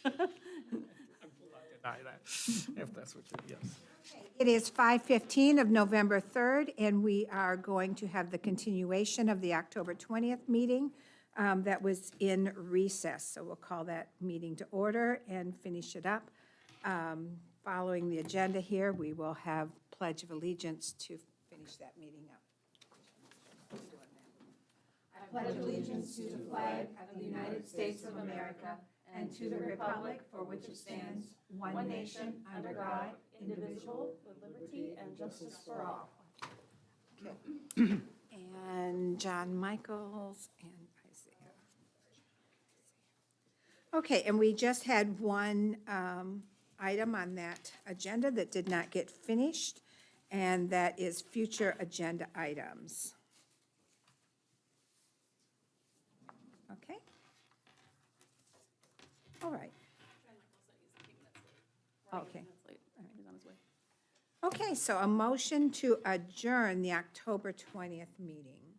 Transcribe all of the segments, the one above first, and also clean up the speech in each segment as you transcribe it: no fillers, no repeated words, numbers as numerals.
I will not deny that, if that's what you, yes. It is 5:15 of November 3rd, and we are going to have the continuation of the October 20th meeting that was in recess. So we'll call that meeting to order and finish it up. Following the agenda here, we will have Pledge of Allegiance to finish that meeting up. I pledge allegiance to the flag of the United States of America and to the republic for which it stands, one nation, under God, indivisible, with liberty and justice for all. And John Michaels and Isaiah. Okay, and we just had one item on that agenda that did not get finished, and that is future agenda items. Okay? All right. Okay. He's on his way. Okay, so a motion to adjourn the October 20th meeting.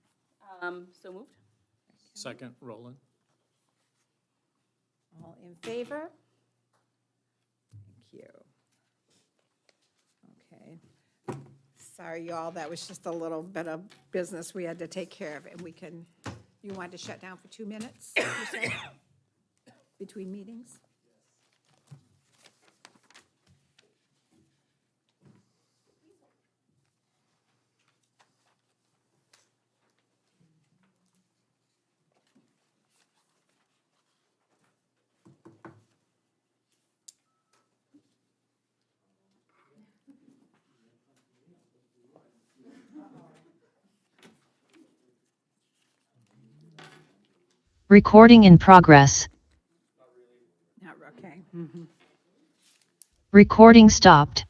So moved. Second, Roland. All in favor? Thank you. Okay. Sorry, y'all, that was just a little bit of business we had to take care of, and we can, you want to shut down for 2 minutes, you said? Between meetings? Recording in progress. Not, okay. Recording stopped.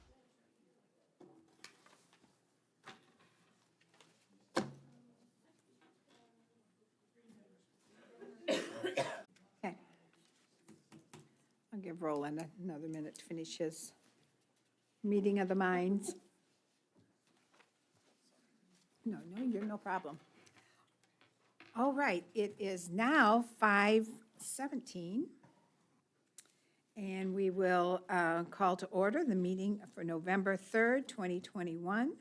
Okay. I'll give Roland another minute to finish his meeting of the minds. No, you're no problem. All right, it is now 5:17, and we will call to order the meeting for November 3rd, 2021.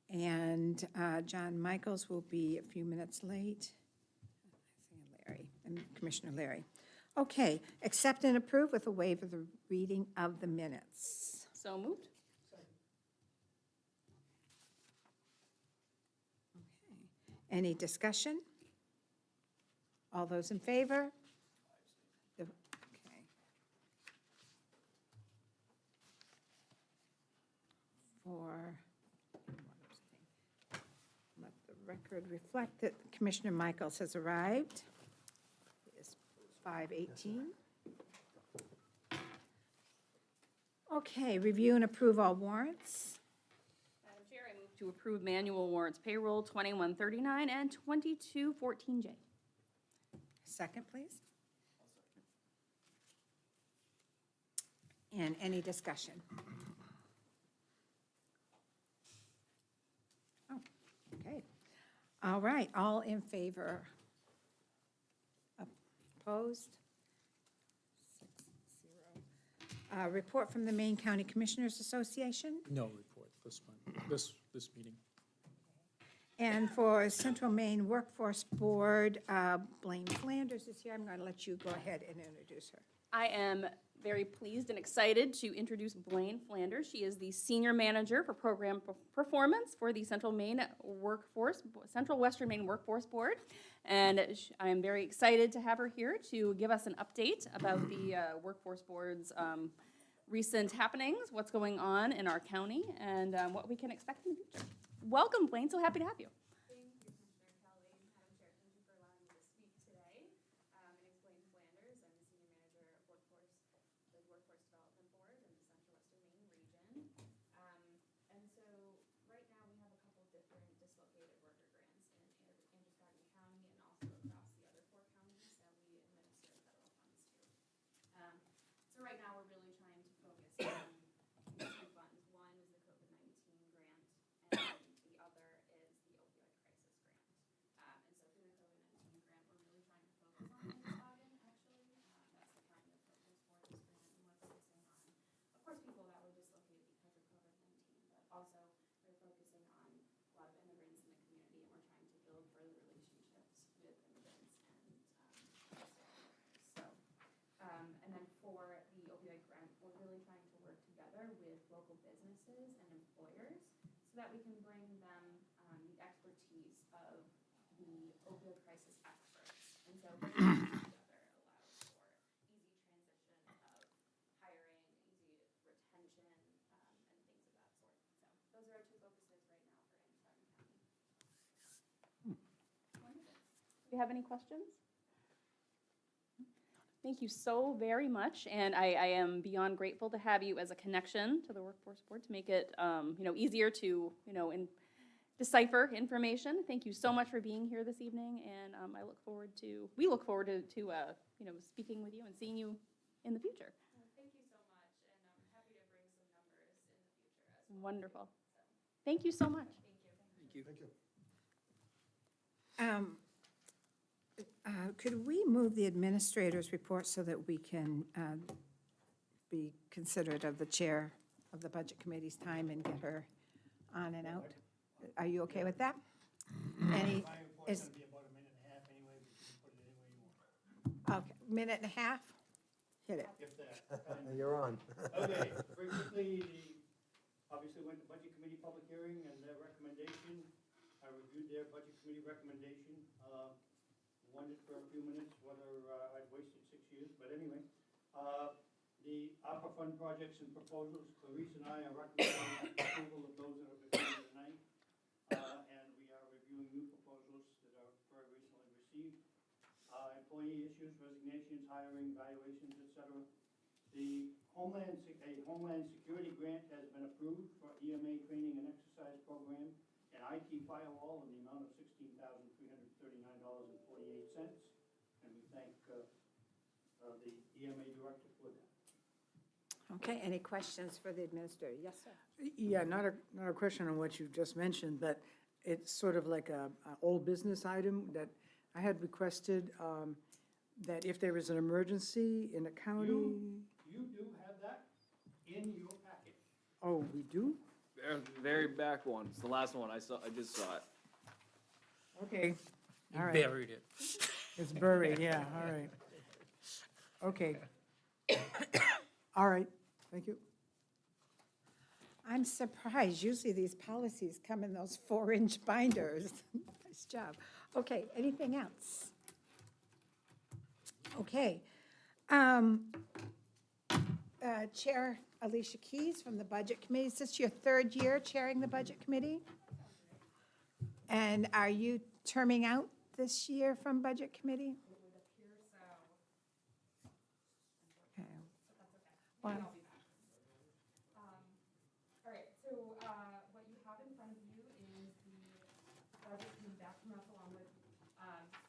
And John Michaels will be a few minutes late. Larry, and Commissioner Larry. Okay, accept and approve with a waiver of the reading of the minutes. So moved. Any discussion? All those in favor? Okay. Let the record reflect that Commissioner Michaels has arrived. It is 5:18. Okay, review and approve all warrants. Madam Chair, I move to approve manual warrants payroll 2139 and 2214J. Second, please. And any discussion? Oh, okay. All right, all in favor? Opposed? 6-0. Report from the Maine County Commissioners Association. No report this one, this meeting. And for Central Maine Workforce Board, Blaine Flanders is here. I'm going to let you go ahead and introduce her. I am very pleased and excited to introduce Blaine Flanders. She is the Senior Manager for Program Performance for the Central Western Maine Workforce Board. And I am very excited to have her here to give us an update about the Workforce Board's recent happenings, what's going on in our county, and what we can expect in the future. Welcome, Blaine. So happy to have you. Thank you, Commissioner Kelly. Madam Chair, thank you for allowing me to speak today. My name is Blaine Flanders. I'm the Senior Manager of Workforce Development Board in the Central Western Maine region. And so right now we have a couple different dislocated worker grants in Androscoggin County and also across the other 4 counties that we administer federal funds to. So right now we're really trying to focus on 2 funds. One is the COVID-19 grant, and the other is the opioid businesses and employers so that we can bring them the expertise of the opioid crisis experts. And so bringing them together allows for easy transition of hiring, easy retention, and things of that sort. So those are our two focuses right now for Androscoggin County. Wonderful. Do you have any questions? Thank you so very much, and I am beyond grateful to have you as a connection to the Workforce Board to make it, easier to, decipher information. Thank you so much for being here this evening, and we look forward to speaking with you and seeing you in the future. Thank you so much, and I'm happy to bring some numbers in the future as well. Wonderful. Thank you so much. Thank you. Thank you. Could we move the administrator's report so that we can be considerate of the chair of the Budget Committee's time and get her on and out? Are you okay with that? Any, My report's is, gonna be about a minute and a half anyway, but you can put it anywhere you want. okay, minute and a half? Hit it. If that. You're on. Okay, very quickly, obviously went to Budget Committee public hearing and their recommendation. I reviewed their Budget Committee recommendation. Wondered for a few minutes whether I'd wasted 6 years, but anyway. The ARPA fund projects and proposals, Clarice and I are recommending approval of those that are before you tonight. And we are reviewing new proposals that are very recently received. Employee issues, resignations, hiring, evaluations, et cetera. The Homeland Security grant has been approved for EMA training and exercise program and IT firewall in the amount of $16,339.48. And we thank the EMA director for that. Okay, any questions for the administrator? Yes, sir. Yeah, not a question on what you've just mentioned, but it's sort of like a old business item that I had requested, that if there is an emergency in a county. You do have that in your packet. Oh, we do? Very back one. It's the last one I saw. I just saw it. Okay, You all right. buried it. It's buried, yeah, all right. Okay. All right, thank you. I'm surprised. Usually these policies come in those 4-inch binders. Nice job. Okay, anything else? Okay. Chair Alicia Keys from the Budget Committee. Is this your third year chairing the Budget Committee? And are you terming out this year from Budget Committee? It would appear so. Okay. That's okay. Wow. I'll be back. All right, so what you have in front of you is the budget coming back from us along with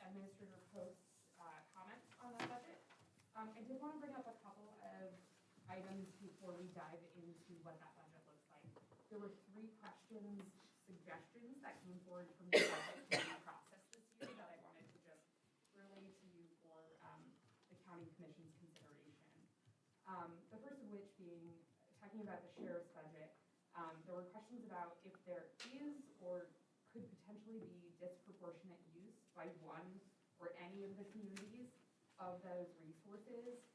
Administrator Post's comments on that budget. I did want to bring up a couple of items before we dive into what that budget looks like. There were 3 suggestions that came forward from the budget committee process this year that I wanted to just relay to you for the county commission's consideration. The first of which being, talking about the sheriff's budget, there were questions about if there is or could potentially be disproportionate use by one or any of the communities of those resources.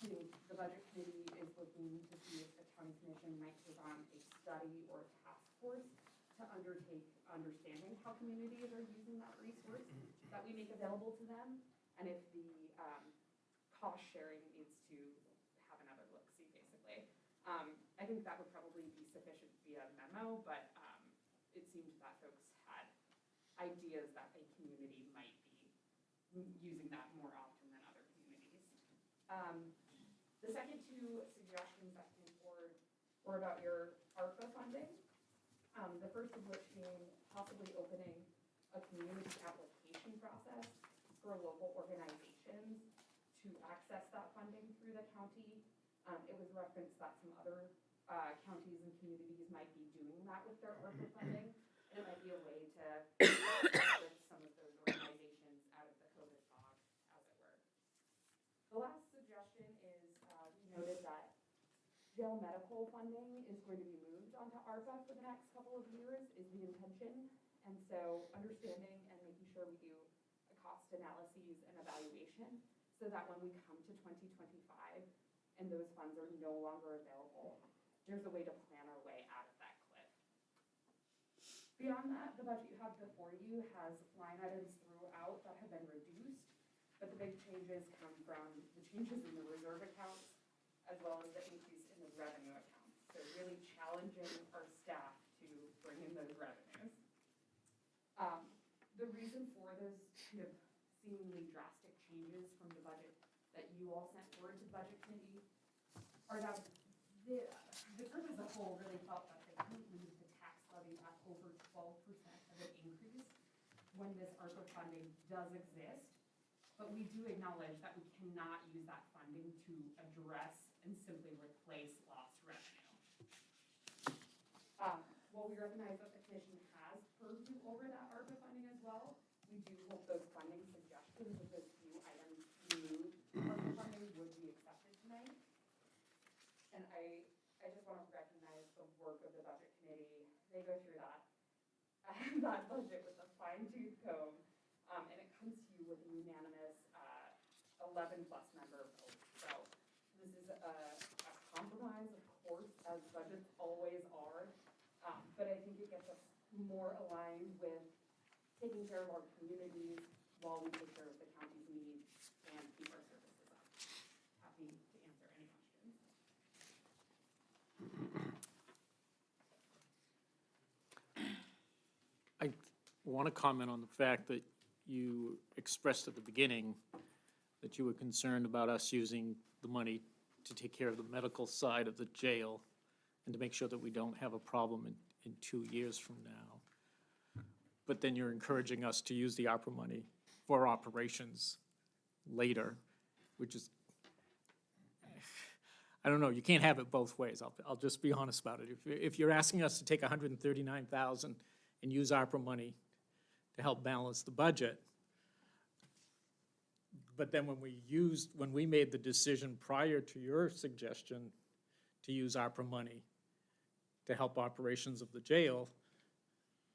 The budget committee is looking to see if the county commission might take on a study or a task force to undertake understanding how communities are using that resource that we make available to them, and if the cost sharing needs to have another look-see, basically. I think that would probably be sufficient via memo, but it seemed that folks had ideas that a community might be using that more often than other communities. The second 2 suggestions that came forward were about your ARPA funding. The first of which being possibly opening a community application process for local organizations to access that funding through the county. It was referenced that some other counties and communities might be doing that with their ARPA funding, and it might be a way to with some of those organizations out of the COVID fog, as it were. The last suggestion is we noted that jail medical funding is going to be moved onto ARPA for the next couple of years is the intention. And so understanding and making sure we do a cost analyses and evaluation so that when we come to 2025 and those funds are no longer available, there's a way to plan Beyond that, the budget you have before you has line items throughout that have been reduced, but the big changes come from the changes in the reserve accounts as well as the increase in the revenue accounts. So really challenging our staff to bring in those revenues. The reason for those kind of seemingly drastic changes from the budget that you all sent forward to the budget committee are that the group as a whole really felt that they couldn't leave the tax levy at over 12% of an increase when this ARPA funding does exist. But we do acknowledge that we cannot use that funding to address and simply replace lost revenue. While we recognize that the commission has purview over that ARPA funding as well, we do hope those funding suggestions of those few items removed ARPA funding would be accepted tonight. And I just want to recognize the work of the budget committee. They go through that budget with a fine tooth comb, and it comes to you with a unanimous 11+ member vote. So this is a compromise, of course, as budgets always are, but I think it gets us more aligned with taking care of our communities while we take care of the county's needs and keep our services up. Happy to answer any questions. I want to comment on the fact that you expressed at the beginning that you were concerned about us using the money to take care of the medical side of the jail and to make sure that we don't have a problem in 2 years from now. But then you're encouraging us to use the ARPA money for operations later, which is, I don't know, you can't have it both ways. I'll just be honest about it. If you're asking us to take $139,000 and use ARPA money to help balance the budget, but then when we made the decision prior to your suggestion to use ARPA money to help operations of the jail,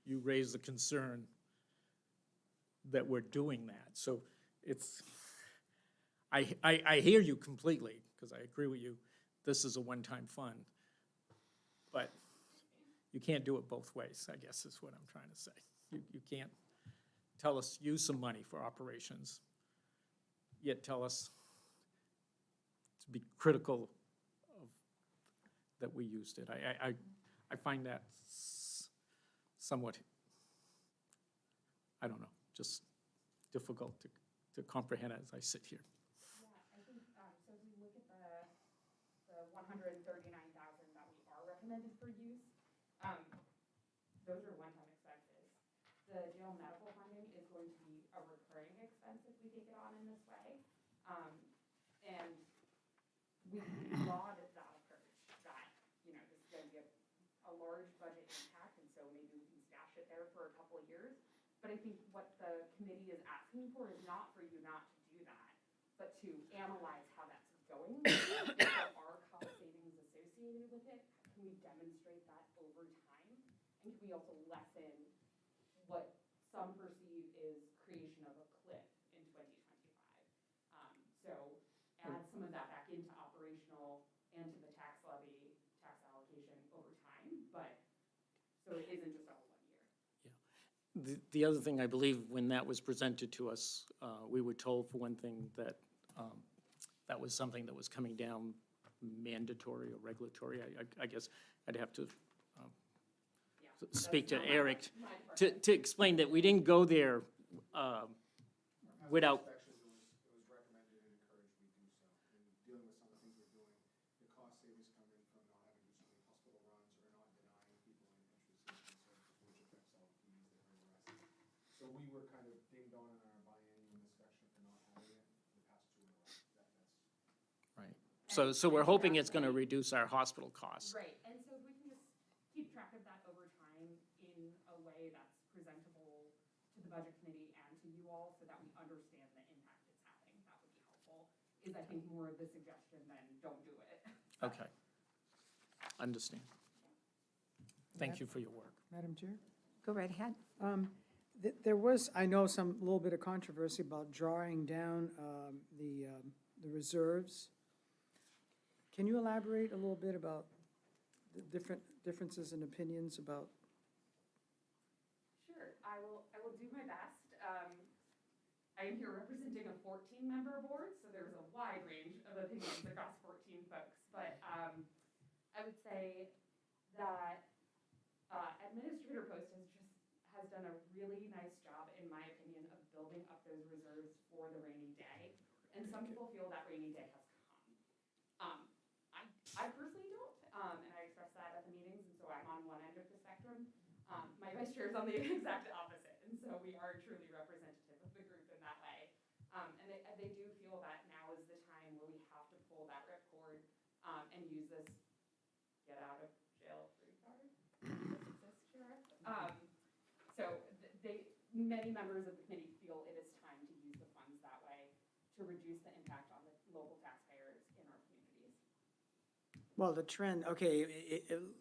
you raised the concern that we're doing that. So it's, I hear you completely, because I agree with you. This is a one-time fund. But you can't do it both ways, I guess is what I'm trying to say. You can't tell us use some money for operations, yet tell us to be critical of that we used it. I find that somewhat, I don't know, just difficult to comprehend as I sit here. Yeah, I think, so if we look at the $139,000 that we are recommended for use, those are one-time expenses. The jail medical funding is going to be a recurring expense if we take it on in this way. And we lauded that approach, that, this is going to be a large budget impact, and so maybe we can stash it there for a couple of years. But I think what the committee is asking for is not for you not to do that, but to analyze how that's going. If there are cost savings associated with it, can we demonstrate that over time? And can we also lessen what some perceive is creation of a cliff in 2025? So add some of that back into operational and to the tax levy, tax allocation over time, but so it isn't just all 1 year. The other thing, I believe, when that was presented to us, we were told, for one thing, that that was something that was coming down mandatory or regulatory. I guess I'd have to speak to Eric to explain that we didn't go there without. It was recommended and encouraged we do so. In dealing with some of the things we're doing, the cost savings come in from not having to do so many hospital runs or not denying people entrances and services, which affects all the fees that are arrested. So we were kind of dinged on in our biennium inspection for not having it the past 2 in a row. That's Right. So we're hoping it's going to reduce our hospital costs. Right, and so if we can just keep track of that over time in a way that's presentable to the budget committee and to you all so that we understand the impact it's having, that would be helpful, is I think more of the suggestion than don't do it. Okay. Understand. Thank you for your work. Madam Chair? Go right ahead. There was, I know, some little bit of controversy about drawing down the reserves. Can you elaborate a little bit about the differences in opinions about I will do my best. I am here representing a 14-member board, so there's a wide range of opinions across 14 folks. But I would say that Administrator Post has done a really nice job, in my opinion, of building up those reserves for the rainy day. And some people feel that rainy day has come. I personally don't, and I express that at the meetings, and so I'm on one end of the spectrum. My vice chair is on the exact opposite, and so we are truly representative of the group in that way. And they do feel that now is the time where we have to pull that ripcord and use this get out of jail free card. So many members of the committee feel it is time to use the funds that way to reduce the impact on the local taxpayers in our communities. Well, the trend, okay,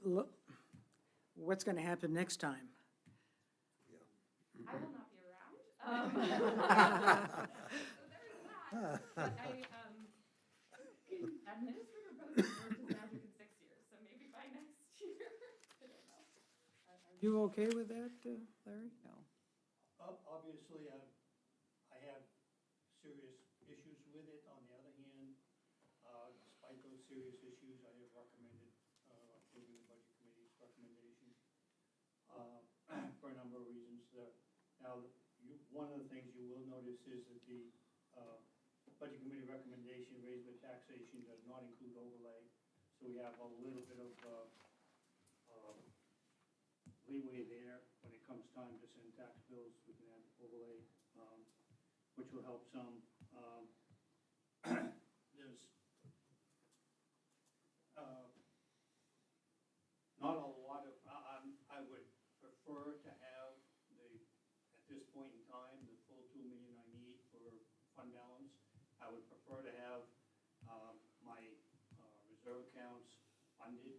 look, what's going to happen next time? I will not be around. So there is that. But Administrator Post has worked his magic in 6 years, so maybe by next year. I don't know. You okay with that, Larry? No. Obviously, I have serious issues with it. On the other hand, despite those serious issues, I have recommended approving the Budget Committee's recommendation for a number of reasons. Now, one of the things you will notice is that the Budget Committee recommendation raised with taxation does not include overlay. So we have a little bit of leeway there. When it comes time to send tax bills, we can add overlay, which will help some. There's not a lot of, I would prefer to have at this point in time, the full $2 million I need for fund balance. I would prefer to have my reserve accounts funded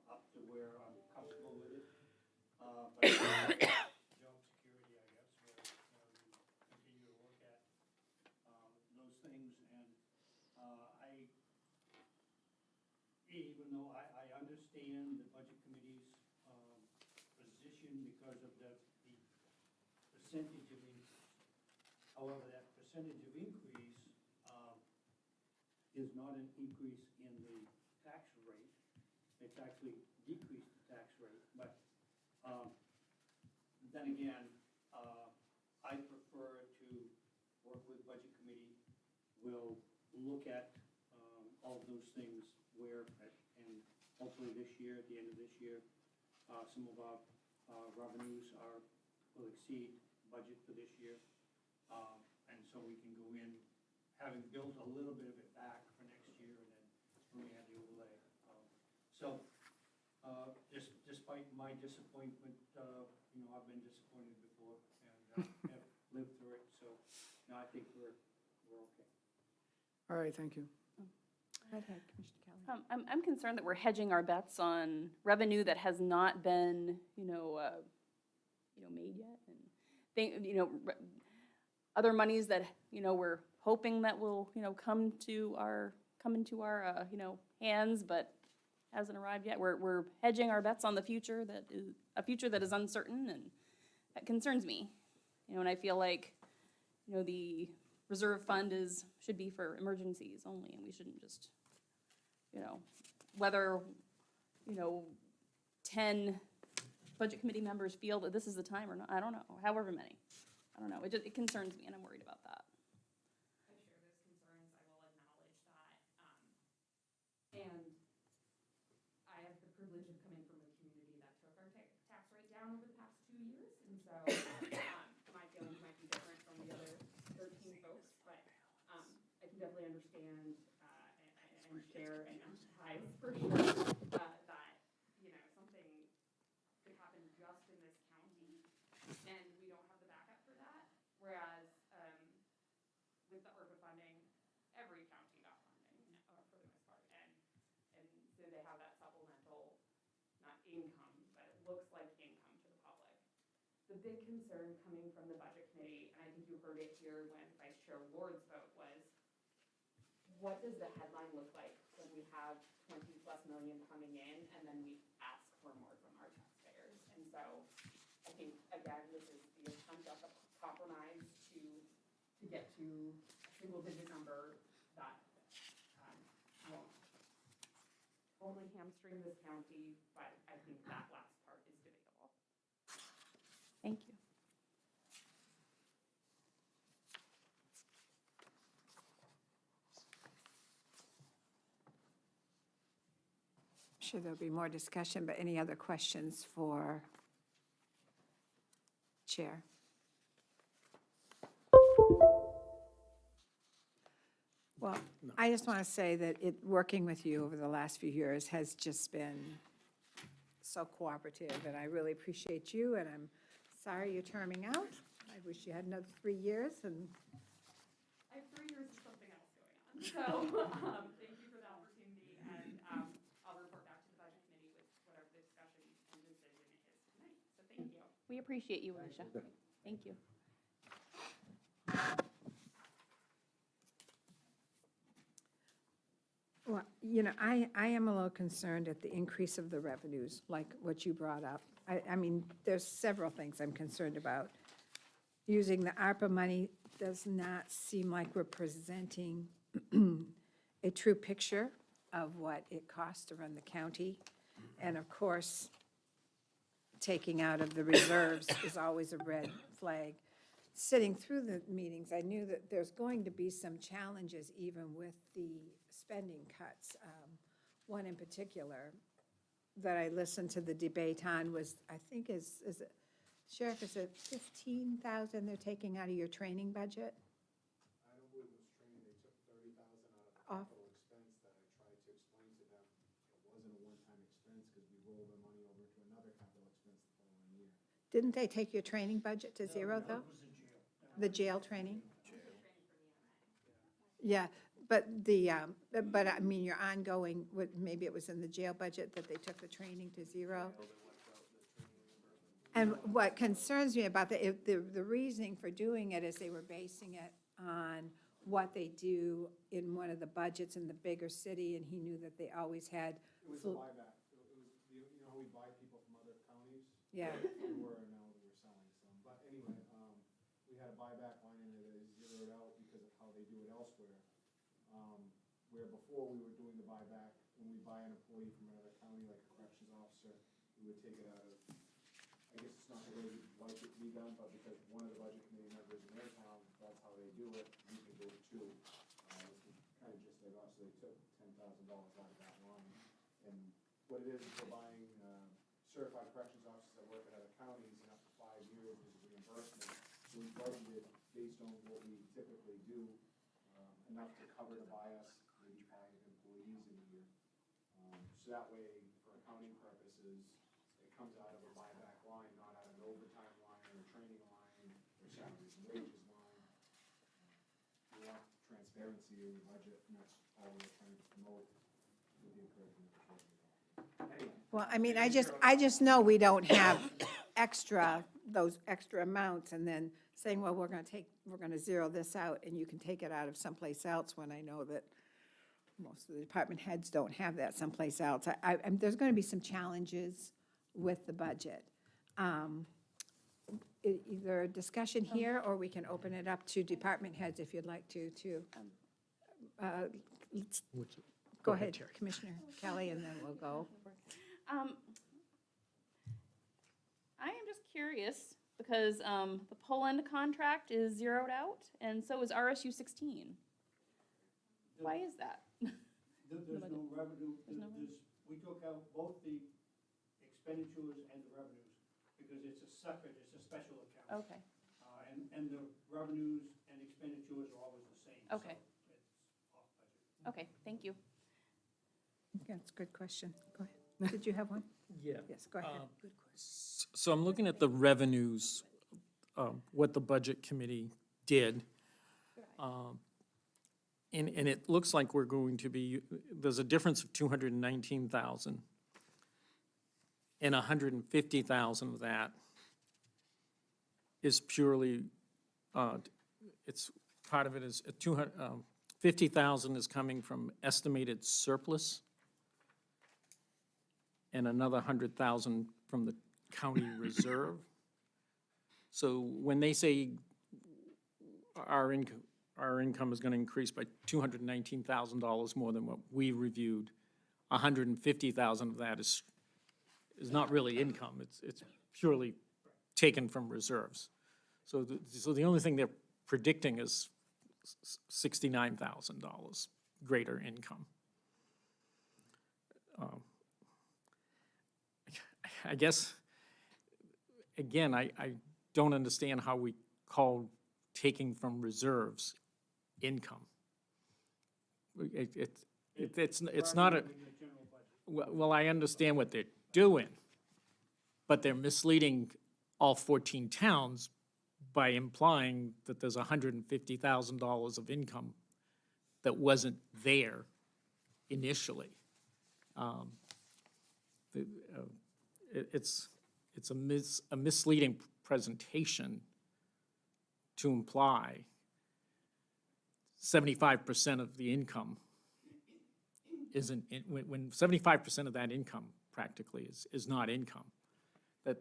up to where I'm comfortable with it. But job security, I guess, where we continue to look at those things. And even though I understand the Budget Committee's position because of the percentage of increase. However, that percentage of increase is not an increase in the tax rate. It's actually decreased the tax rate. But then again, I prefer to work with Budget Committee. We'll look at all of those things and hopefully this year, at the end of this year, some of our revenues will exceed budget for this year. And so we can go in, having built a little bit of it back for next year, and then when we have the overlay. Despite my disappointment, I've been disappointed before and have lived through it. So, I think we're okay. All right, thank you. Go ahead, Commissioner Kelly. I'm concerned that we're hedging our bets on revenue that has not been, made yet. And other monies that, we're hoping that will, come into our hands, but hasn't arrived yet. We're hedging our bets on the future that is a future that is uncertain, and that concerns me. And I feel like, the reserve fund should be for emergencies only, and we shouldn't just, whether, 10 Budget Committee members feel that this is the time or not, I don't know, however many. I don't know, it concerns me, and I'm worried about that. I share those concerns. I will acknowledge that. And I have the privilege of coming from a community that took our tax rate down over the past 2 years. And so my feelings might be different from the other 13 folks, but I can definitely understand and share and empathize for sure that, something could happen just in this county and we don't have the backup for that. Whereas with the ARPA funding, every county got funding for the most part. And so they have that supplemental, not income, but it looks like income to the public. The big concern coming from the Budget Committee, and I think you heard it here when Vice Chair Ward spoke, was what does the headline look like when we have 20+ million coming in and then we ask for more from our taxpayers? And so I think, again, this is the attempt at the compromise to get to a single-digit number that won't totally hamstring this county, but I think that last part is debatable. Thank you. I'm sure there'll be more discussion, but any other questions for Chair? Well, I just want to say that working with you over the last few years has just been so cooperative, and I really appreciate you, and I'm sorry you're terming out. I wish you had another 3 years, and I have 3 years of something else going on, so, thank you for the opportunity, and, I'll report back to the budget committee with whatever the discussion and decision is tonight, so thank you. We appreciate you, Alicia. Thank you. well, I am a little concerned at the increase of the revenues, like what you brought up. I mean, there's several things I'm concerned about. Using the ARPA money does not seem like we're presenting a true picture of what it costs to run the county. And of course, taking out of the reserves is always a red flag. Sitting through the meetings, I knew that there's going to be some challenges even with the spending cuts. One in particular that I listened to the debate on was, I think is it, Sheriff, is it 15,000 they're taking out of your training budget? I don't believe it was training, they took 30,000 out of the Off. capital expense that I tried to explain to them. It wasn't a one-time expense because we rolled the money over to another capital expense the following year. Didn't they take your training budget to zero, though? The jail training? Yeah, but I mean, your ongoing, maybe it was in the jail budget that they took the training to zero? And what concerns me about the reasoning for doing it is they were basing it on what they do in one of the budgets in the bigger city, and he knew that they always had. It was a buyback. It was, you know how we buy people from other counties? Yeah. We were, now we're selling some. But anyway, we had a buyback line in there that is zeroed out because of how they do it elsewhere. Where before we were doing the buyback, when we buy an employee from another county, like a corrections officer, we would take it out of, I guess it's not the way we'd like it to be done, but because one of the budget committee members in their town, that's how they do it, we can do it too. It's kind of just like us, they took $10,000 out of that line. And what it is we're buying certified corrections officers that work at other counties, and up to 5 years is reimbursement. So we budgeted based on what we typically do, enough to cover to buy us maybe 5 employees in a year. So that way, for accounting purposes, it comes out of a buyback line, not out of an overtime line or a training line or salaries and wages line. We want transparency in the budget, and that's all we're trying to promote with the encouragement of the treasury. Anyway. Well, I mean, I just know we don't have those extra amounts, and then saying, well, we're gonna zero this out, and you can take it out of someplace else, when I know that most of the department heads don't have that someplace else. There's gonna be some challenges with the budget. Either a discussion here, or we can open it up to department heads if you'd like to. Go ahead, Terry. Commissioner Kelly, and then we'll go. I am just curious, because the Poland contract is zeroed out, and so is RSU 16. Why is that? There's no revenue, There's no we took out both the expenditures and the revenues, because it's a separate, it's a special account. Okay, And the revenues and expenditures are always the same. so Okay. It's off budget. okay, thank you. Yeah, it's a good question. Go ahead. Did you have one? Yeah. Yes, go ahead. So I'm looking at the revenues, what the budget committee did. And it looks like we're going to be, there's a difference of 219,000. And 150,000 of that is purely, it's, part of it is 50,000 is coming from estimated surplus, and another 100,000 from the county reserve. So when they say our income is gonna increase by $219,000 more than what we reviewed, $150,000 of that is not really income, it's purely taken from reserves. So the only thing they're predicting is $69,000 greater income. I guess, again, I don't understand how we call taking from reserves income. It's not a, In the general budget. well, I understand what they're doing, but they're misleading all 14 towns by implying that there's $150,000 of income that wasn't there initially. It's a misleading presentation to imply 75% of the income isn't, when 75% of that income practically is not income.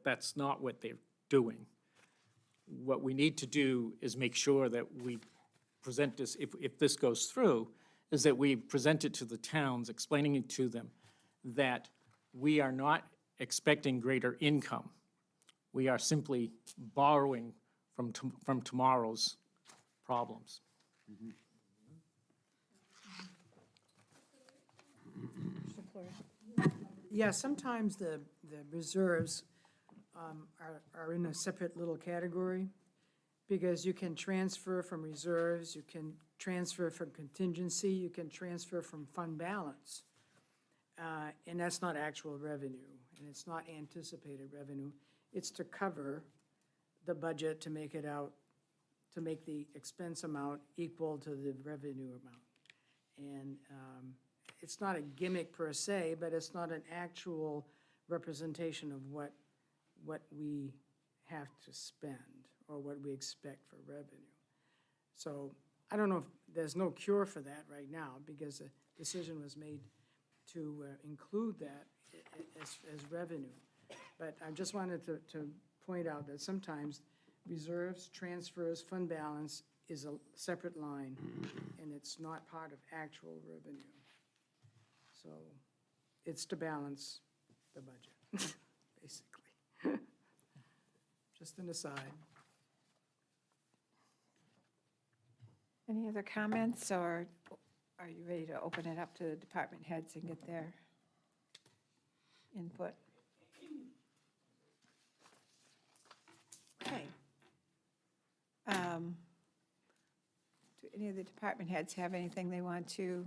That's not what they're doing. What we need to do is make sure that we present this, if this goes through, is that we present it to the towns, explaining it to them that we are not expecting greater income. We are simply borrowing from tomorrow's problems. Yeah, sometimes the reserves are in a separate little category, because you can transfer from reserves, you can transfer from contingency, you can transfer from fund balance. And that's not actual revenue, and it's not anticipated revenue. It's to cover the budget, to make it out, to make the expense amount equal to the revenue amount. And it's not a gimmick per se, but it's not an actual representation of what we have to spend or what we expect for revenue. So I don't know if, there's no cure for that right now, because a decision was made to include that as revenue. But I just wanted to point out that sometimes reserves, transfers, fund balance is a separate line, and it's not part of actual revenue. So it's to balance the budget, basically. Just an aside. Any other comments, or are you ready to open it up to the department heads and get their input? Okay. Do any of the department heads have anything they want to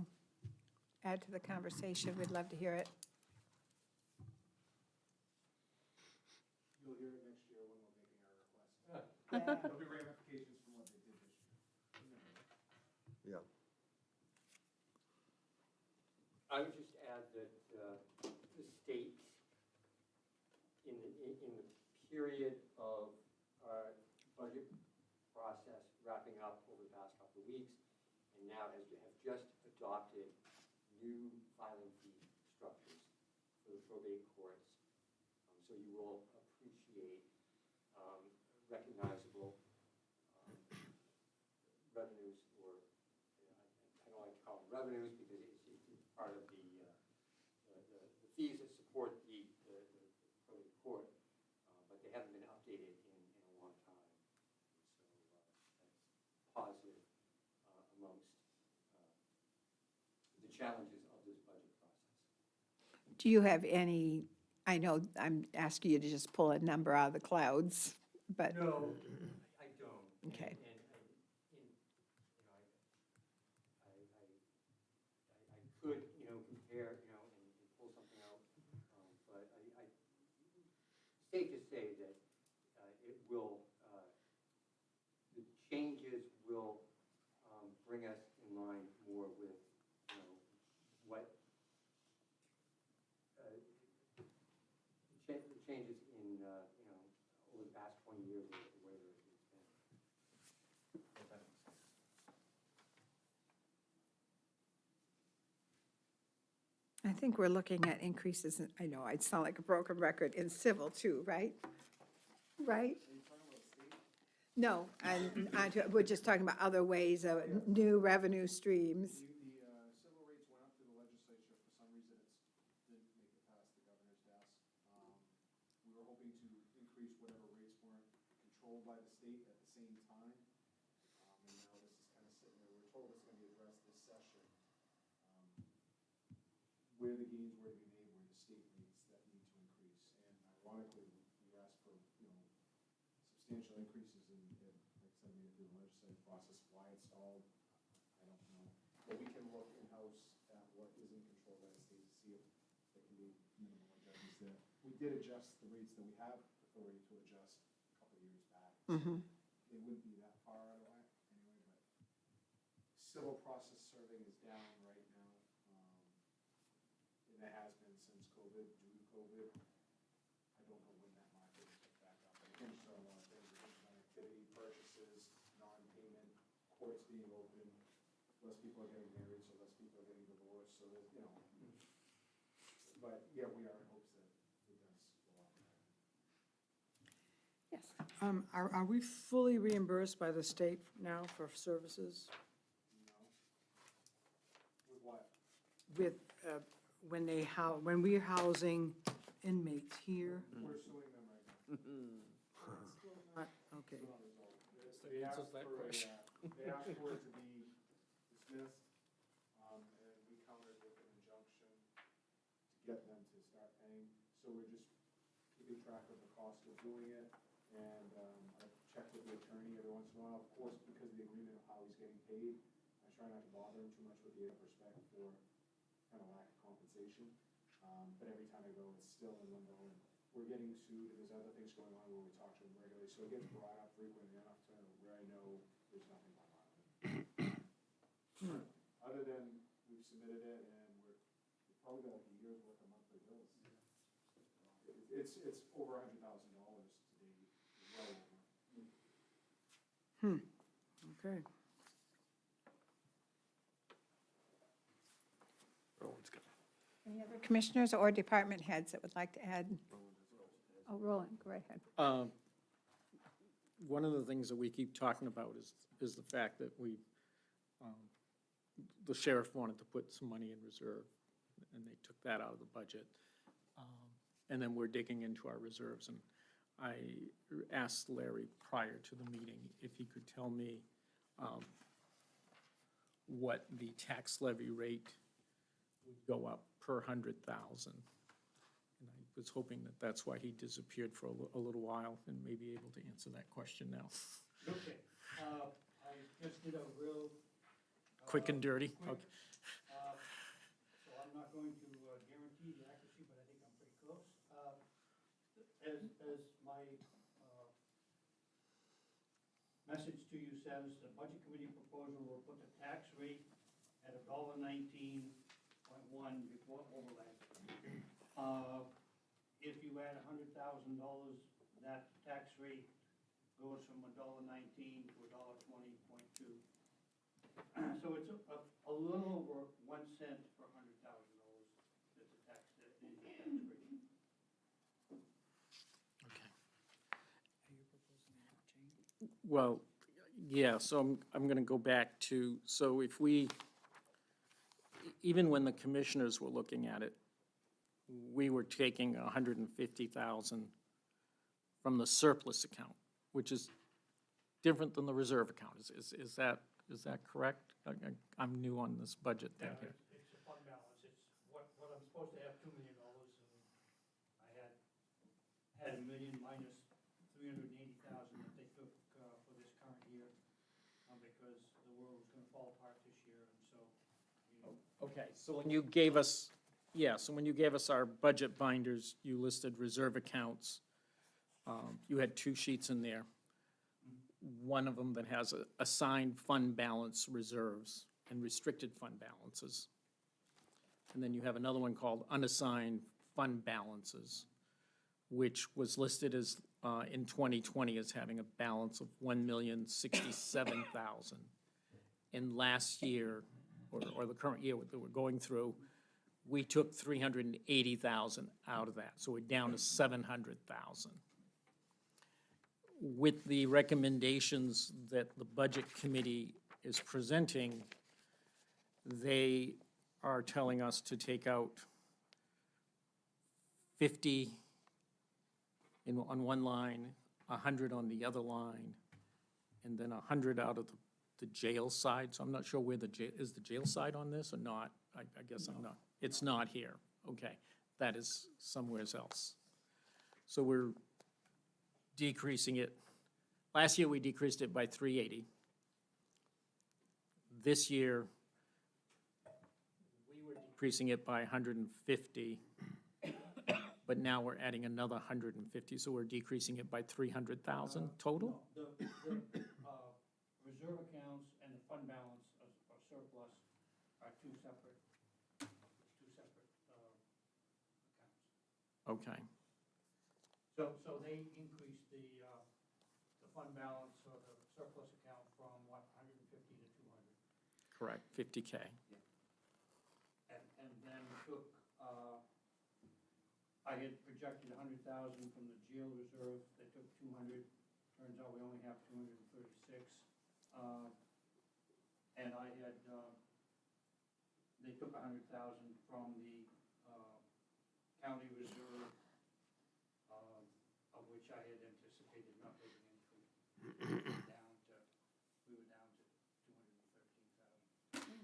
add to the conversation? We'd love to hear it. You'll hear it next year when we're making our request. There'll be ramifications from what they did this year. Yeah. I would just add that the state, in the period of our budget process wrapping up over the past couple of weeks, and now have just adopted new filing fee structures for the probate courts. So you will appreciate recognizable revenues, or I don't like to call them revenues because it's part of the fees that support the probate court, but they haven't been updated in a long time. So that's positive amongst the challenges of this budget process. Do you have any, I know I'm asking you to just pull a number out of the clouds, but, No, I don't. Okay. And I could, compare, and pull something out, but safe to say that it will, the changes will bring us in line more with, what the changes in, over the past 20 years, the way that it's been. If that makes sense. I think we're looking at increases, I know, I sound like a broken record, in civil too, right? Right? No, we're just talking about other ways of new revenue streams. The civil rates went up to the legislature. For some reason, didn't make it past the governor's desk. We were hoping to increase whatever rates weren't controlled by the state at the same time. And now this is kind of sitting there. We're told it's going to be addressed this session. Where the gains were to be made were the state rates that need to increase. And ironically, we asked for, substantial increases in, like I said, we through the legislative process. Why it stalled, I don't know. But we can look in-house at what is in control by the state to see if there can be minimal adjustments there. We did adjust the rates that we have authority to adjust a couple of years back. They wouldn't be that far out of whack anyway, but civil process serving is down right now. And it has been since COVID, due to COVID. I don't know when that market will pick back up. It hinges on a lot of things, it hinges on activity, purchases, non-payment, courts being open, less people are getting married, so less people are getting divorced, so there's, but yeah, we are in hopes that it does go up. Yes. Are we fully reimbursed by the state now for services? No? With what? With, when we're housing inmates here? We're suing them right now. Okay. They asked for they asked for it to be dismissed, and we countered with an injunction to get them to start paying. So we're just keeping track of the cost of doing it, and I check with the attorney every once in a while. Of course, because of the agreement of how he's getting paid, I try not to bother him too much with the respect for kind of lack of compensation. But every time I go, it's still in limbo, and we're getting sued, and there's other things going on where we talk to them regularly, so it gets brought up frequently enough to where I know there's nothing going on. Other than we've submitted it, and we're probably got like a year's worth of monthly bills. It's over $100,000 to date, well over. Okay. Any other commissioners or department heads that would like to add? Oh, Roland, go right ahead. One of the things that we keep talking about is the fact that the sheriff wanted to put some money in reserve, and they took that out of the budget. And then we're digging into our reserves, and I asked Larry prior to the meeting if he could tell me what the tax levy rate would go up per 100,000. And I was hoping that that's why he disappeared for a little while, and may be able to answer that question now. Okay, I just did a real. Quick and dirty? quick, Okay. So I'm not going to guarantee the accuracy, but I think I'm pretty close. As my message to you says, the budget committee proposal will put the tax rate at $1.19.1 before overlay. If you add $100,000, that tax rate goes from $1.19 to $1.20.2. So it's a little over 1 cent per $100,000 that's the tax rate. Well, yeah, so I'm going to go back to, so if even when the commissioners were looking at it, we were taking 150,000 from the surplus account, which is different than the reserve account. Is that correct? I'm new on this budget thing here. It's a fund balance. It's what I'm supposed to have $2 million, and I had $1 million minus $380,000 that they took for this current year, because the world was gonna fall apart this year, and so, Okay, so when you gave us, so when you gave us our budget binders, you listed reserve accounts. You had 2 sheets in there. One of them that has assigned fund balance reserves and restricted fund balances. And then you have another one called unassigned fund balances, which was listed as, in 2020, as having a balance of $1,067,000. And last year, or the current year that we're going through, we took $380,000 out of that, so we're down to $700,000. with the recommendations that the Budget Committee is presenting, they are telling us to take out 50 on one line, 100 on the other line, and then 100 out of the jail side. So I'm not sure where is the jail side on this or not? I guess I'm not. It's not here. Okay. That is somewhere else. So we're decreasing it. Last year, we decreased it by 380. This year, we were decreasing it by 150, but now we're adding another 150, so we're decreasing it by 300,000 total? No, the reserve accounts and the fund balance or surplus are two separate accounts. Okay, So they increased the fund balance or the surplus account from what, 150 to 200? correct, 50K. And then took, I had projected 100,000 from the jail reserve, they took 200, turns out we only have 236. And I had, they took 100,000 from the county reserve, of which I had anticipated not taking anything. We were down to 213,000.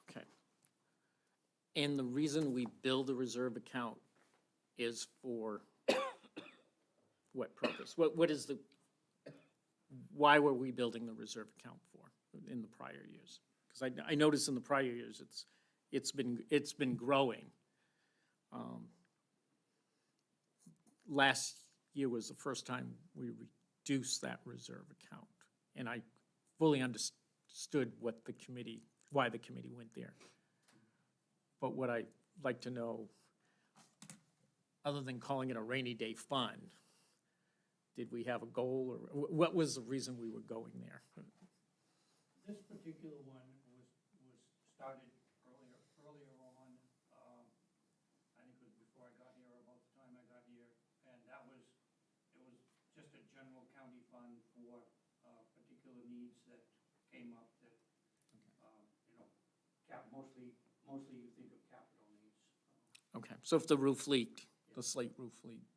Okay. And the reason we build a reserve account is for what purpose? What is why were we building the reserve account for in the prior years? Because I noticed in the prior years, it's been growing. Last year was the first time we reduced that reserve account. And I fully understood why the committee went there. But what I'd like to know, other than calling it a rainy day fund, did we have a goal, or what was the reason we were going there? This particular one was started earlier on, I think it was before I got here, about the time I got here, and it was just a general county fund for particular needs that came up that, mostly you think of capital needs. Okay, so if the roof leaked, the slate roof leaked,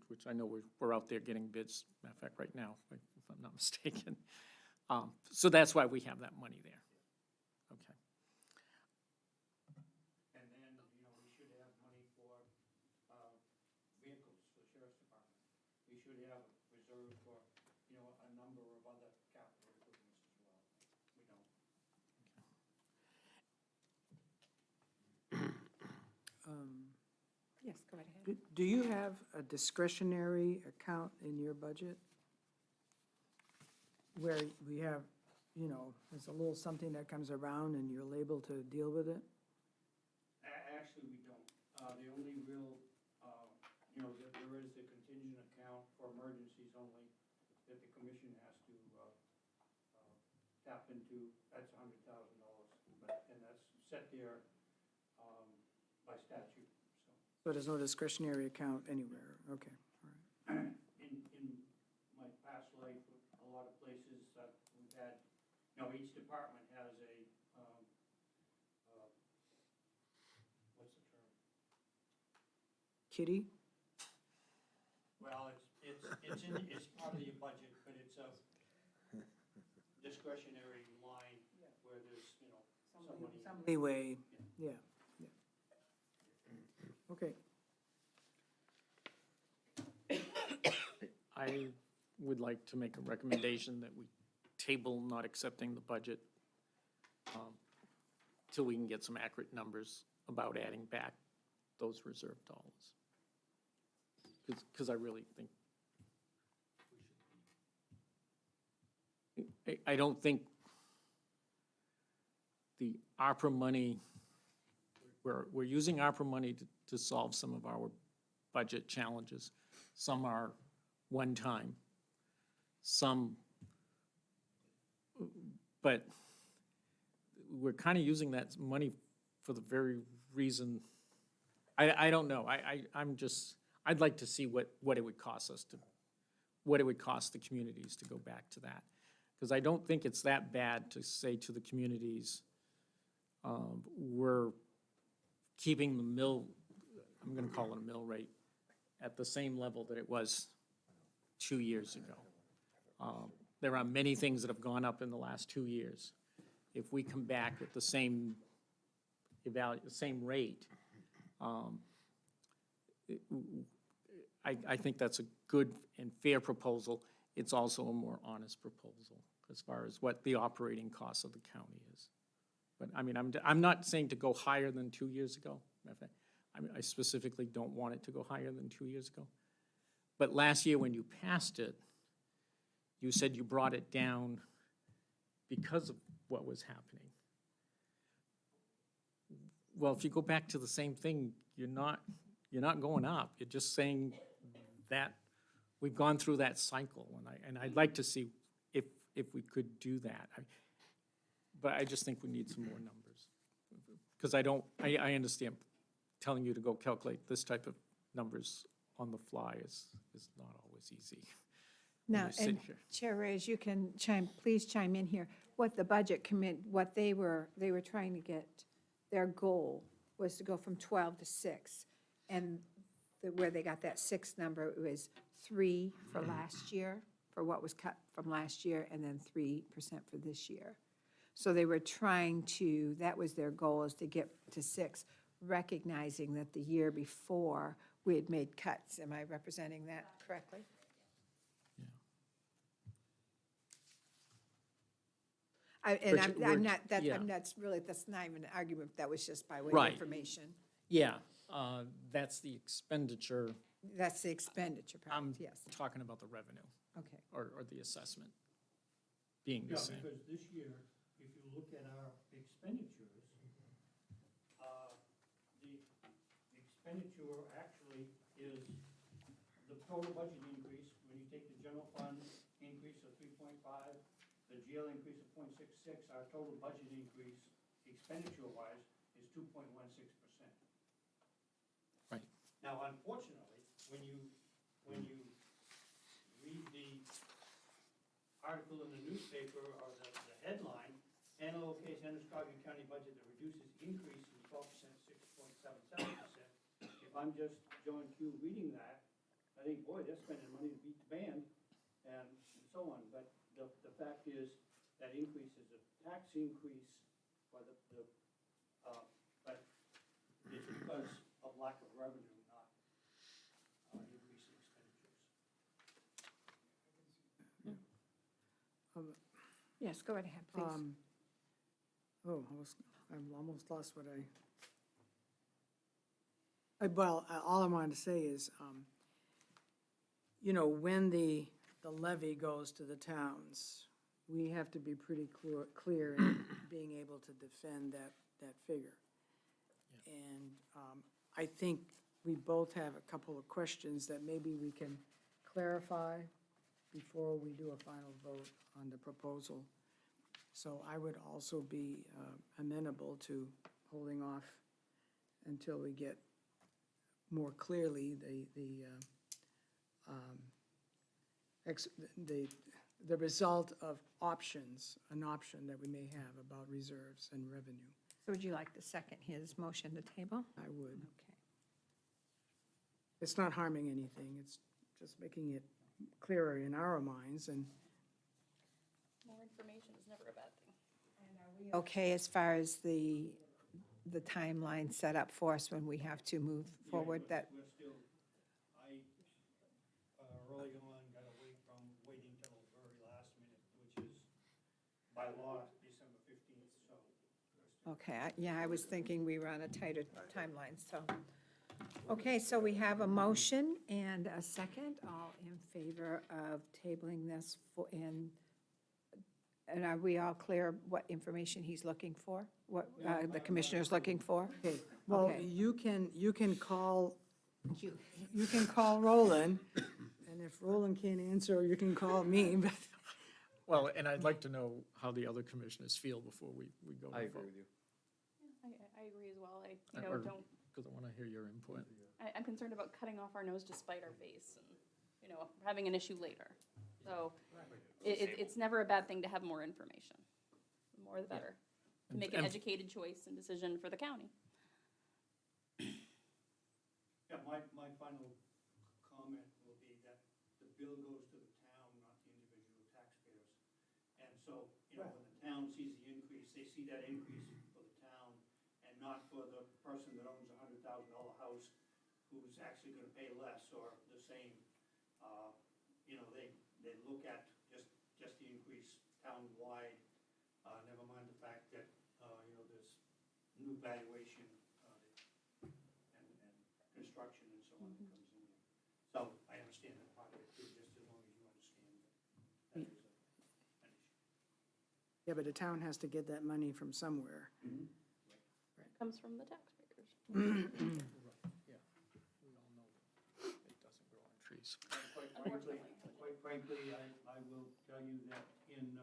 which I know we're out there getting bids, matter of fact, right now, if I'm not mistaken. So that's why we have that money there. Okay. And then, we should have money for vehicles for the sheriff's department. We should have reserved for, a number of other capital improvements as well. We don't. Yes, go right ahead. Do you have a discretionary account in your budget? Where we have, there's a little something that comes around and you're able to deal with it? Actually, we don't. The only real, there is the contingent account for emergencies only that the commission has to tap into. That's $100,000, and that's set there by statute, so. So there's no discretionary account anywhere? Okay, all right. In my past life, a lot of places that we've had, each department has a, what's the term? Kitty? Well, it's part of your budget, but it's a discretionary line where there's, some money. Leeway, yeah. Okay. I would like to make a recommendation that we table not accepting the budget till we can get some accurate numbers about adding back those reserve dollars. Because I really think I don't think the ARPA money, we're using ARPA money to solve some of our budget challenges. Some are one time, some, but we're kind of using that money for the very reason, I don't know, I'd like to see what it would cost us to, what it would cost the communities to go back to that. Because I don't think it's that bad to say to the communities, we're keeping the mill, I'm gonna call it a mill rate, at the same level that it was 2 years ago. There are many things that have gone up in the last 2 years. If we come back with the same same rate, I think that's a good and fair proposal. It's also a more honest proposal as far as what the operating cost of the county is. But I mean, I'm not saying to go higher than 2 years ago. I mean, I specifically don't want it to go higher than 2 years ago. But last year, when you passed it, you said you brought it down because of what was happening. Well, if you go back to the same thing, you're not going up. You're just saying that we've gone through that cycle, and I'd like to see if we could do that. But I just think we need some more numbers. Because I understand telling you to go calculate this type of numbers on the fly is not always easy. when Now, you sit and here. Chair Reyes, you can please chime in here. What the budget what they were trying to get, their goal was to go from 12 to 6. And where they got that 6 number, it was 3 for last year, for what was cut from last year, and then 3% for this year. So they were trying to, that was their goal, is to get to 6, recognizing that the year before, we had made cuts. Am I representing that correctly? I'm not, yeah. that's not even an argument, that was just by way of Right. information. Yeah, that's the expenditure. That's the expenditure part, I'm yes, talking about the revenue okay. or the assessment being the Yeah, same. because this year, if you look at our expenditures, the expenditure actually is the total budget increase, when you take the general fund increase of 3.5, the jail increase of 0.66, our total budget increase, expenditure-wise, is 2.16%. Right. Now, unfortunately, when you read the article in the newspaper or the headline, Antelope Case Androscoggin County budget that reduces increase from 12% to 6.77%. If I'm just John Q reading that, I think, boy, they're spending money to beat the band and so on. But the fact is that increase is a tax increase for but it's because of lack of revenue, not increase in expenditures. Yes, go ahead, please. I've almost lost what well, all I wanted to say is, when the levy goes to the towns, we have to be pretty clear in being able to defend that figure. And I think we both have a couple of questions that maybe we can clarify before we do a final vote on the proposal. So I would also be amenable to holding off until we get more clearly the result of options, an option that we may have about reserves and revenue. So would you like to second his motion to table? I would. Okay. It's not harming anything, it's just making it clearer in our minds, and More information is never a bad thing. Okay, as far as the timeline set up for us when we have to move forward, that, We're still, early on, got away from waiting till the very last minute, which is by law, December 15th, so. we're still- okay, yeah, I was thinking we were on a tighter timeline, so. Okay, so we have a motion and a second, all in favor of tabling this and are we all clear what information he's looking for? What the commissioner's looking for? okay, well, Okay. you can call Roland, and if Roland can't answer, you can call me, but Well, and I'd like to know how the other commissioners feel before we go. I agree with you. I agree as well. Or- Don't, Because I want to hear your input. I'm concerned about cutting off our nose to spite our face and, you know, having an issue later. So it's never a bad thing to have more information. The more the better. To make an educated choice and decision for the county. Yeah, my final comment will be that the bill goes to the town, not the individual taxpayers. And so, you know, when the town sees the increase, they see that increase for the town and not for the person that owns $100,000 house who's actually gonna pay less or the same. You know, they look at just the increase town-wide, never mind the fact that, you know, there's new valuation, and construction and so on that comes in there. So I understand that part of it too, just as long as you understand that is an issue. Yeah, but the town has to get that money from somewhere. Comes from the taxpayers. Yeah, we all know it doesn't grow on trees. Quite frankly, I will tell you that in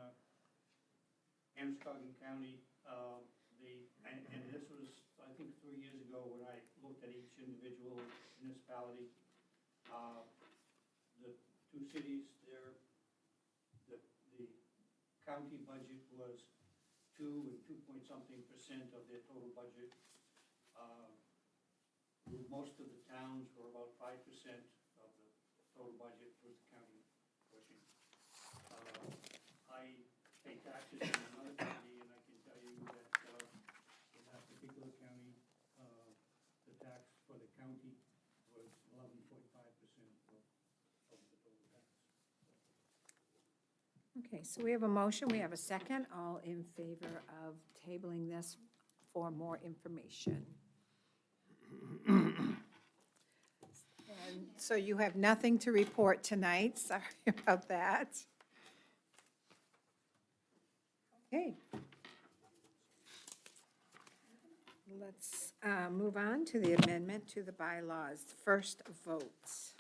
Androscoggin County, and this was, I think, 3 years ago when I looked at each individual municipality. The two cities, the county budget was 2.something% of their total budget. Most of the towns were about 5% of the total budget was the county portion. I pay taxes in another county, and I can tell you that in that particular county, the tax for the county was 11.5% of the total tax. Okay, so we have a motion, we have a second. All in favor of tabling this for more information? And so you have nothing to report tonight, sorry about that. Okay. Let's move on to the amendment to the bylaws. First votes.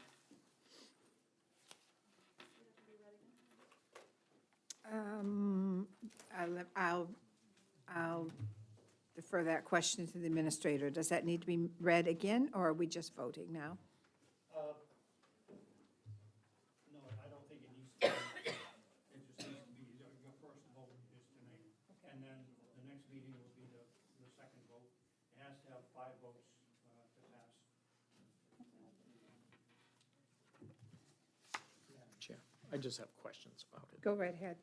I'll defer that question to the administrator. Does that need to be read again, or are we just voting now? No, I don't think it needs to be, it just needs to be, your first vote is tonight. And then the next meeting will be the second vote. It has to have 5 votes to pass. Madam Chair, I just have questions about it. Go right ahead.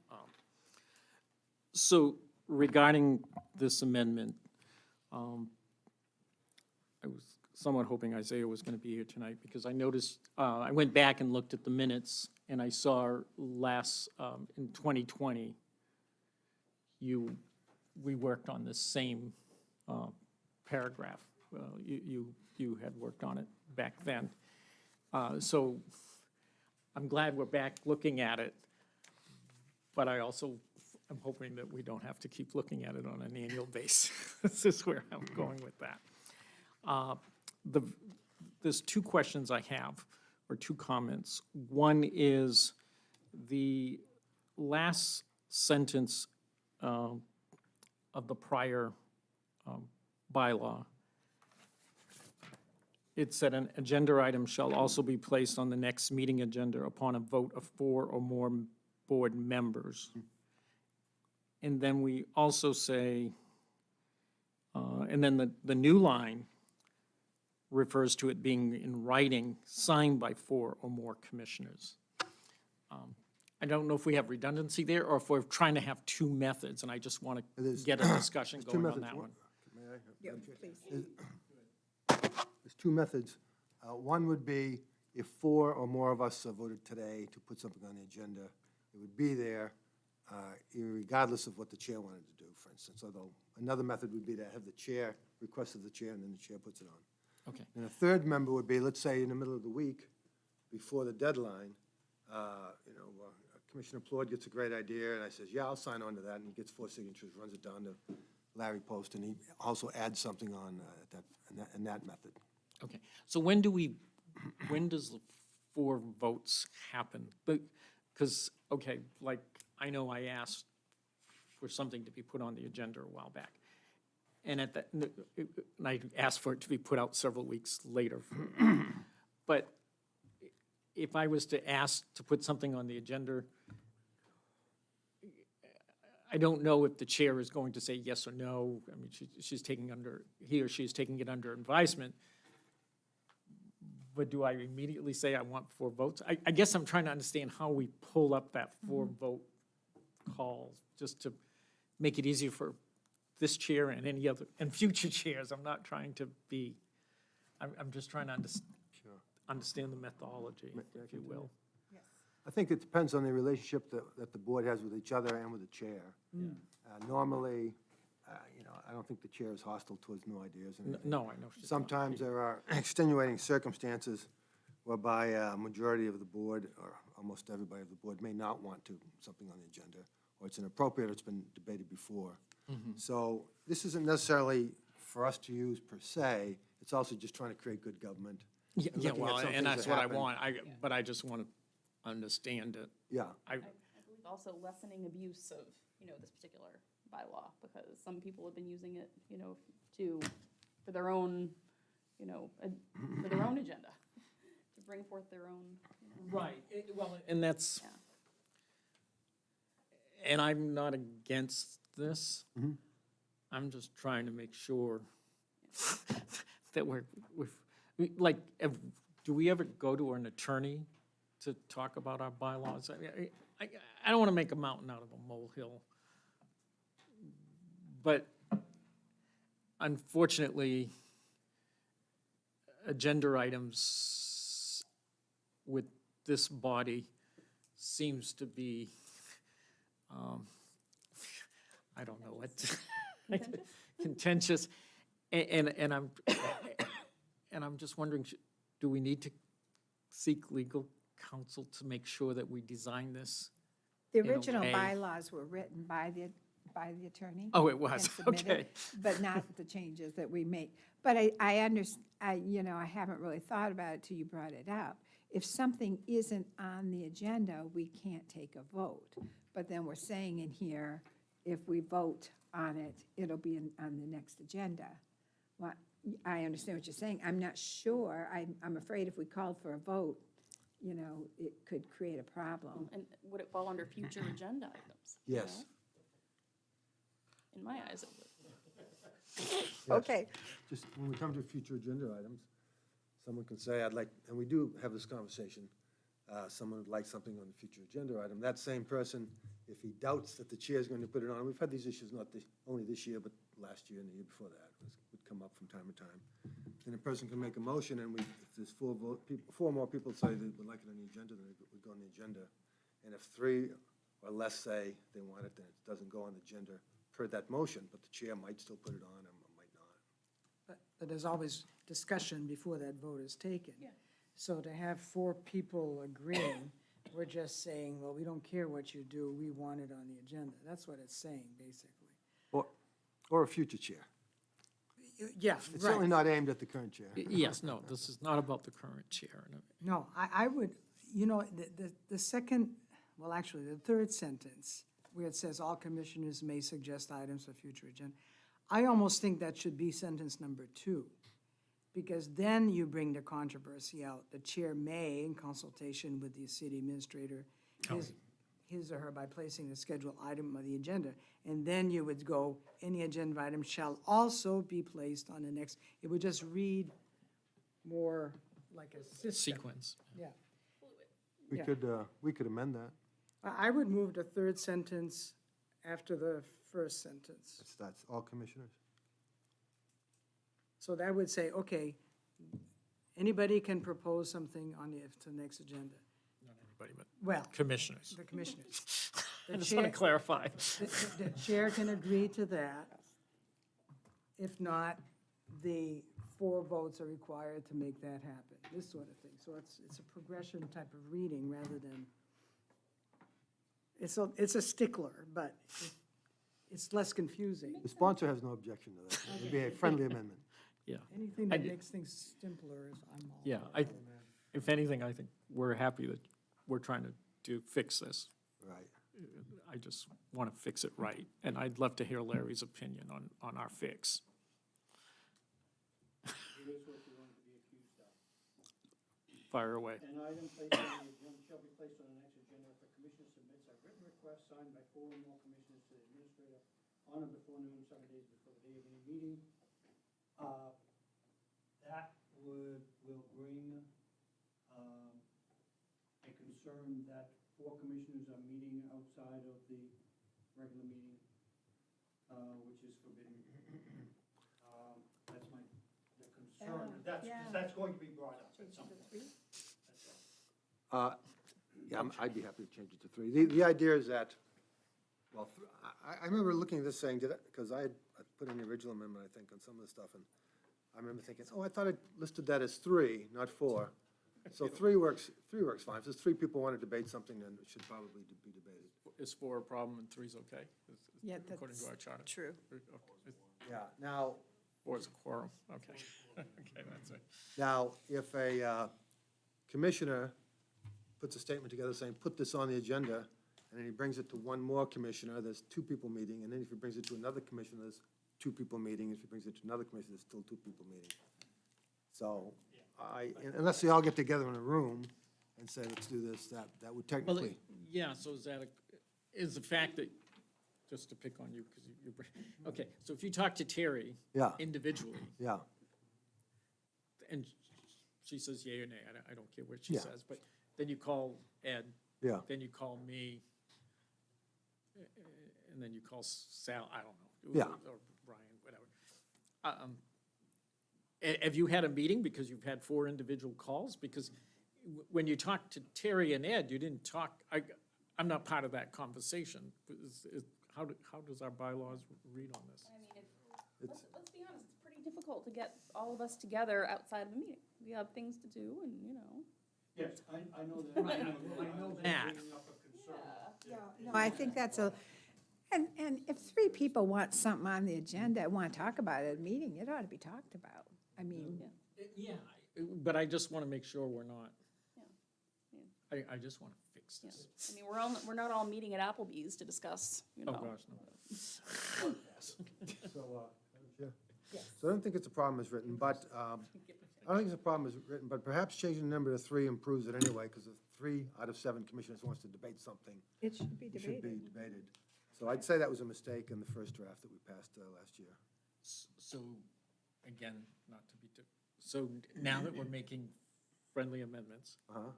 So regarding this amendment, I was somewhat hoping Isaiah was going to be here tonight because I noticed, I went back and looked at the minutes and I saw last, in 2020, we worked on this same paragraph. You had worked on it back then. So I'm glad we're back looking at it, but I also am hoping that we don't have to keep looking at it on an annual basis. This is where I'm going with that. There's 2 questions I have, or 2 comments. One is the last sentence of the prior bylaw. It said an agenda item shall also be placed on the next meeting agenda upon a vote of 4 or more board members. And then we also say, and then the new line refers to it being in writing, signed by 4 or more commissioners. I don't know if we have redundancy there, or if we're trying to have 2 methods, and I just want to get a discussion There's 2 going on methods. that one. May I? Yeah, Madam Chair? please. There's 2 methods. One would be if 4 or more of us voted today to put something on the agenda, it would be there regardless of what the chair wanted to do, for instance. Although another method would be to have the chair request of the chair, and then the chair puts it on. Okay. And a third member would be, let's say, in the middle of the week, before the deadline, Commissioner Plourd gets a great idea, and I says, yeah, I'll sign on to that, and he gets 4 signatures, runs it down to Larry Post, and he also adds something on in that method. Okay, so when does the 4 votes happen? Because, okay, like, I know I asked for something to be put on the agenda a while back. And at that, and I asked for it to be put out several weeks later. But if I was to ask to put something on the agenda, I don't know if the chair is going to say yes or no. I mean, she's taking he or she is taking it under advisement. But do I immediately say I want 4 votes? I guess I'm trying to understand how we pull up that 4-vote call, just to make it easier for this chair and any other, and future chairs. I'm not trying to be, I'm just trying to understand the methodology, if you will. I think it depends on the relationship that the board has with each other and with the chair. Normally, I don't think the chair is hostile towards new ideas. or anything. No, I know. she's not. Sometimes there are extenuating circumstances whereby a majority of the board, or almost everybody of the board, may not want something on the agenda, or it's inappropriate, or it's been debated before. So this isn't necessarily for us to use per se, it's also just trying to create good government. Yeah, and looking at well, some and things that's that what I happen. want, but I just want to understand it. Yeah, I believe also lessening abuse of, this particular bylaw, because some people have been using it, for their own, for their own agenda, to bring forth their own. Right, well, and that's, Yeah. and I'm not against this. Mhm. I'm just trying to make sure that like, do we ever go to an attorney to talk about our bylaws? I don't want to make a mountain out of a molehill. But unfortunately, agenda items with this body seems to be, I don't know what, contentious. And I'm just wondering, do we need to seek legal counsel to make sure that we design this? The In a original way. bylaws were written by the attorney. Oh, it was, and submitted, okay. But not the changes that we make. But I understand, I haven't really thought about it till you brought it up. If something isn't on the agenda, we can't take a vote. But then we're saying in here, if we vote on it, it'll be on the next agenda. Well, I understand what you're saying. I'm not sure. I'm afraid if we called for a vote, it could create a problem. And would it fall under future agenda items? you yes. know? In my eyes, it would. Okay. Just when we come to future agenda items, someone can say, I'd like, and we do have this conversation, someone would like something on the future agenda item. That same person, if he doubts that the chair is going to put it on, we've had these issues not only this year, but last year and the year before that, would come up from time to time. Then a person can make a motion, and if there's 4 more people say they would like it on the agenda, then it would go on the agenda. And if 3 or less say they want it, then it doesn't go on the agenda per that motion, but the chair might still put it on or might not. But there's always discussion before that vote is taken. Yeah. So to have 4 people agreeing, we're just saying, well, we don't care what you do, we want it on the agenda. That's what it's saying, basically. Or a future chair. Yeah, It's certainly right. not aimed at the current chair. Yes, no, this is not about the current chair. No, I would, the second, well, actually, the third sentence, where it says all commissioners may suggest items for future agenda, I almost think that should be sentence number 2, because then you bring the controversy out. The chair may, in consultation with the city administrator, his or her, by placing the scheduled item on the agenda. And then you would go, any agenda item shall also be placed on the next. It would just read more like a system. Sequence. Yeah. We could amend that. I would move the third sentence after the first sentence. That's all commissioners. So that would say, okay, anybody can propose something on to the next agenda. Not anybody, but Well, commissioners. the commissioners. I The just want to chair, clarify. the chair can agree to that. If not, the 4 votes are required to make that happen, this sort of thing. So it's a progression type of reading rather than, it's a stickler, but it's less confusing. The sponsor has no objection to that. It'd be a friendly amendment. Yeah, Anything I that did- makes things simpler is, I'm all. yeah. If anything, I think we're happy that we're trying to fix this. Right. I just want to fix it right, and I'd love to hear Larry's opinion on our fix. it is what you're going to be accused of. Fire away. An item placed on the agenda shall be placed on the next agenda if a commissioner submits a written request signed by 4 or more commissioners to the administrator on or before noon, 7 days before the day of any meeting. That will bring a concern that 4 commissioners are meeting outside of the regular meeting, which is forbidden. That's the concern, that's going to be brought up at some point. Yeah, I'd be happy to change it to 3. The idea is that, well, I remember looking at this saying, because I put in the original amendment, I think, on some of the stuff, and I remember thinking, oh, I thought it listed that as 3, not 4. So 3 works fine. If there's 3 people want to debate something, then it should probably be debated. Is 4 a problem and 3's okay? Yeah, According to our charter? True. Okay. Yeah, now, 4 is a quorum, okay. Okay, that's it. now, if a commissioner puts a statement together saying, put this on the agenda, and then he brings it to one more commissioner, there's 2 people meeting, and then if he brings it to another commissioner, there's 2 people meeting, if he brings it to another commissioner, there's still 2 people meeting. So, unless they all get together in a room and say, let's do this, that would Well, technically, yeah, so is the fact that, just to pick on you, because you're, okay, so if you talk to Terry yeah, individually, yeah, and she says yea or nay, I don't care what she Yeah. says, but then you call Ed, yeah, then you call me, and then you call Sal, I don't know. Yeah. Or Brian, whatever. Have you had a meeting because you've had 4 individual calls? Because when you talked to Terry and Ed, you didn't talk, I'm not part of that conversation. How does our bylaws read on this? I mean, let's be honest, it's pretty difficult to get all of us together outside of a meeting. We have things to do and, you know. Yes, I know that. I know That. bringing up a concern. No, I think that's and if 3 people want something on the agenda, and want to talk about it at a meeting, it ought to be talked about. I mean, Yeah, but I just want to make sure we're not. Yeah. I just want to fix Yeah. this. I mean, we're not all meeting at Applebee's to discuss, you Oh, know. gosh, no. So I don't think it's a problem as written, but, I don't think it's a problem as written, but perhaps changing the number to 3 improves it anyway, because if 3 out of 7 commissioners wants to debate something, it should be it should be debated. debated. So I'd say that was a mistake in the first draft that we passed last year. So, again, not to be, so now that we're making friendly amendments, Uh-huh.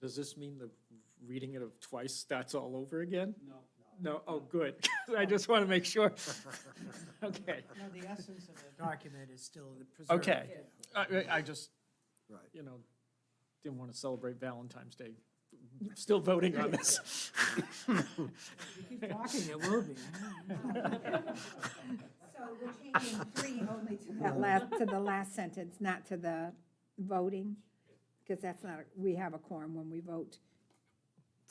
does this mean the reading it of twice starts all over again? No. No, oh, good. I just want to make sure. Okay, No, the essence of the document is still preserved. okay. I just, Right. you know, didn't want to celebrate Valentine's Day. Still voting on this. Keep talking, it will be. So we're changing 3 only to the last sentence, not to the voting? Because that's not, we have a quorum when we vote,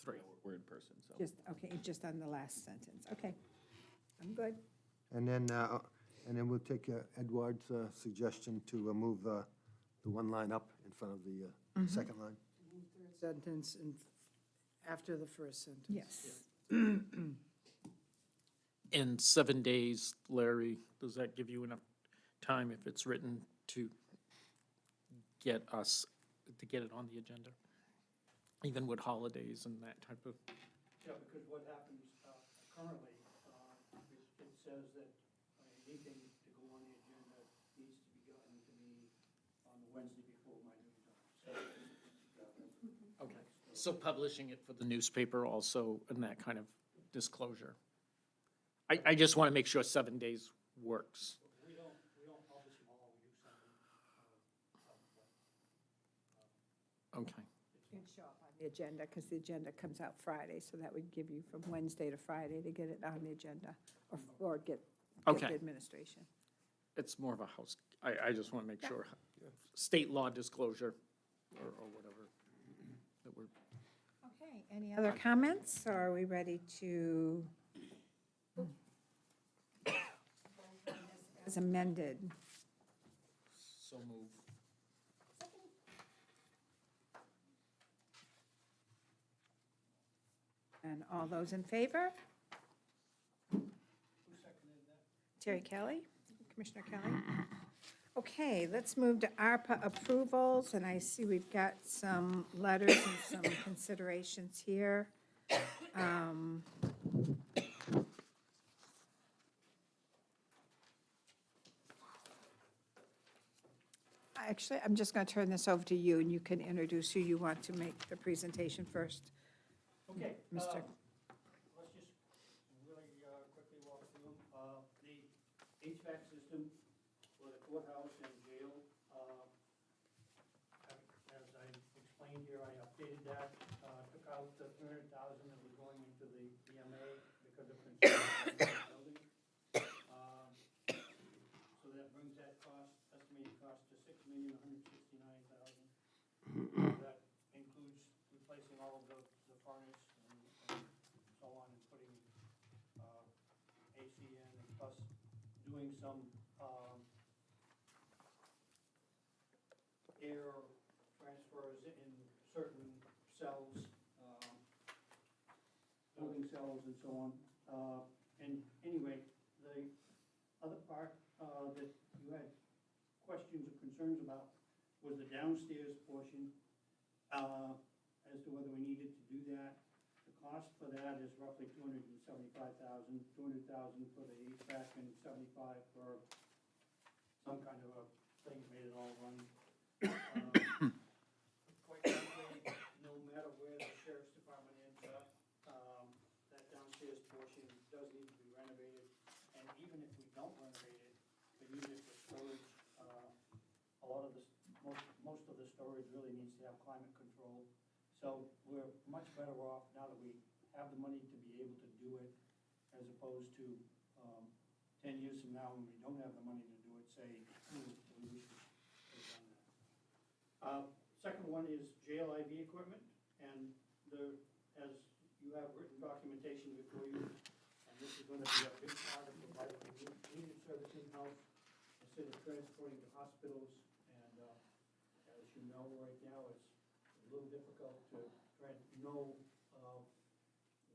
3. We're in person, so. just on the last sentence. Okay, I'm good. And then we'll take Edward's suggestion to move the 1 line up in front of the second line. Sentence after the first sentence. Yes. In 7 days, Larry, does that give you enough time if it's written to get it on the agenda? Even with holidays and that type of, Yeah, because what happens currently, it says that anything to go on the agenda needs to be gotten to me on the Wednesday before my noon time. okay. So publishing it for the newspaper also and that kind of disclosure. I just want to make sure 7 days works. We don't publish them all, we do something. Okay. It'd show up on the agenda, because the agenda comes out Friday, so that would give you from Wednesday to Friday to get it on the agenda, or get Okay. the administration. It's more of a house, I just want to make sure, state law disclosure or whatever that we're. Okay, any other comments, or are we ready to? As amended. So move. And all those in favor? Terry Kelly, Commissioner Kelly. Okay, let's move to ARPA approvals, and I see we've got some letters and some considerations here. Actually, I'm just going to turn this over to you, and you can introduce who you want to make the presentation first. Okay, Mr. let's just really quickly walk through them. The HVAC system for the courthouse and jail, as I explained here, I updated that, took out the 300,000 that was going into the EMA because of concern about the building. So that brings that cost, estimated cost to $6,169,000. That includes replacing all of the furnace and so on, and putting AC in, and plus doing some air transfers in certain cells, building cells and so on. And anyway, the other part that you had questions or concerns about was the downstairs portion, as to whether we needed to do that. The cost for that is roughly $275,000, $200,000 for the HVAC and $75,000 for some kind of a thing that made it all run. Quite frankly, no matter where the sheriff's department ends up, that downstairs portion does need to be renovated. And even if we don't renovate it, we use it for storage. A lot of this, most of the storage really needs to have climate control. So we're much better off now that we have the money to be able to do it, as opposed to 10 years from now when we don't have the money to do it, say, we wish we could have done that. Second one is jail IV equipment, and as you have written documentation before you, and this is going to be a big part of providing needed service in-house instead of transporting to hospitals. And as you know, right now, it's a little difficult to try to know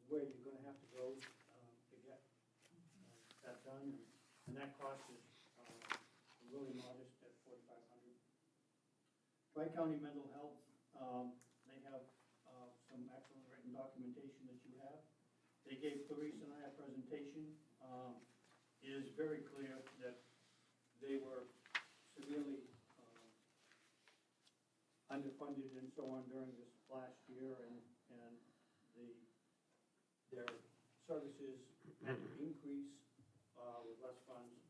where you're going to have to go to get that done. And that cost is really modest at $4,500. Tri-County Mental Health, they have some excellent written documentation that you have. They gave Clarice and I a presentation. It is very clear that they were severely underfunded and so on during this last year, and their services had to increase with less funds.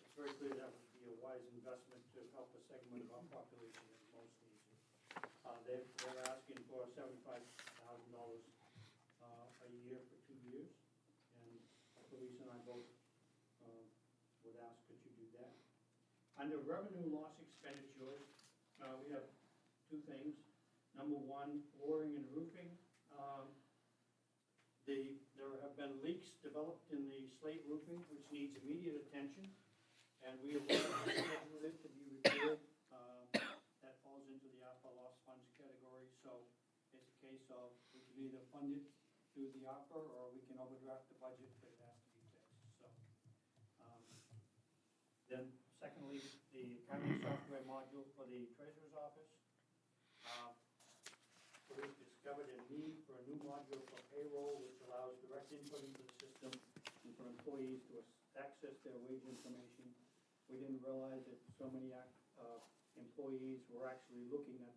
It's very clear that would be a wise investment to help a segment of our population that most needs it. They're asking for $75,000 a year for 2 years, and Police and I both would ask that you do that. Under revenue loss expenditures, we have two things. Number one, flooring and roofing. There have been leaks developed in the slate roofing, which needs immediate attention, and we have scheduled it to be repaired. That falls into the ARPA loss funds category, so it's a case of we can either fund it through the ARPA or we can overdraft the budget, but it has to be fixed. So, then secondly, the accounting software module for the treasurer's office. We've discovered a need for a new module for payroll, which allows direct input into the system and for employees to access their wage information. We didn't realize that so many employees were actually looking at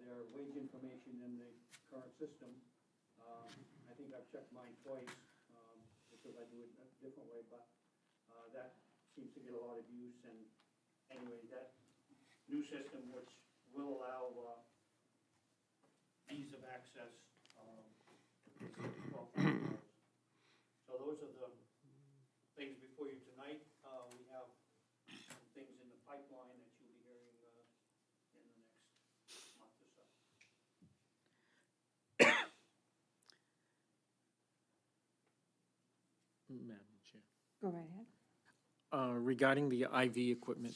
their wage information in the current system. I think I've checked mine twice because I do it a different way, but that seems to get a lot of use. And anyway, that new system, which will allow ease of access, is $12,000. So those are the things before you tonight. We have some things in the pipeline that you'll be hearing in the next month or so. Madam Chair. Go right ahead. Regarding the IV equipment,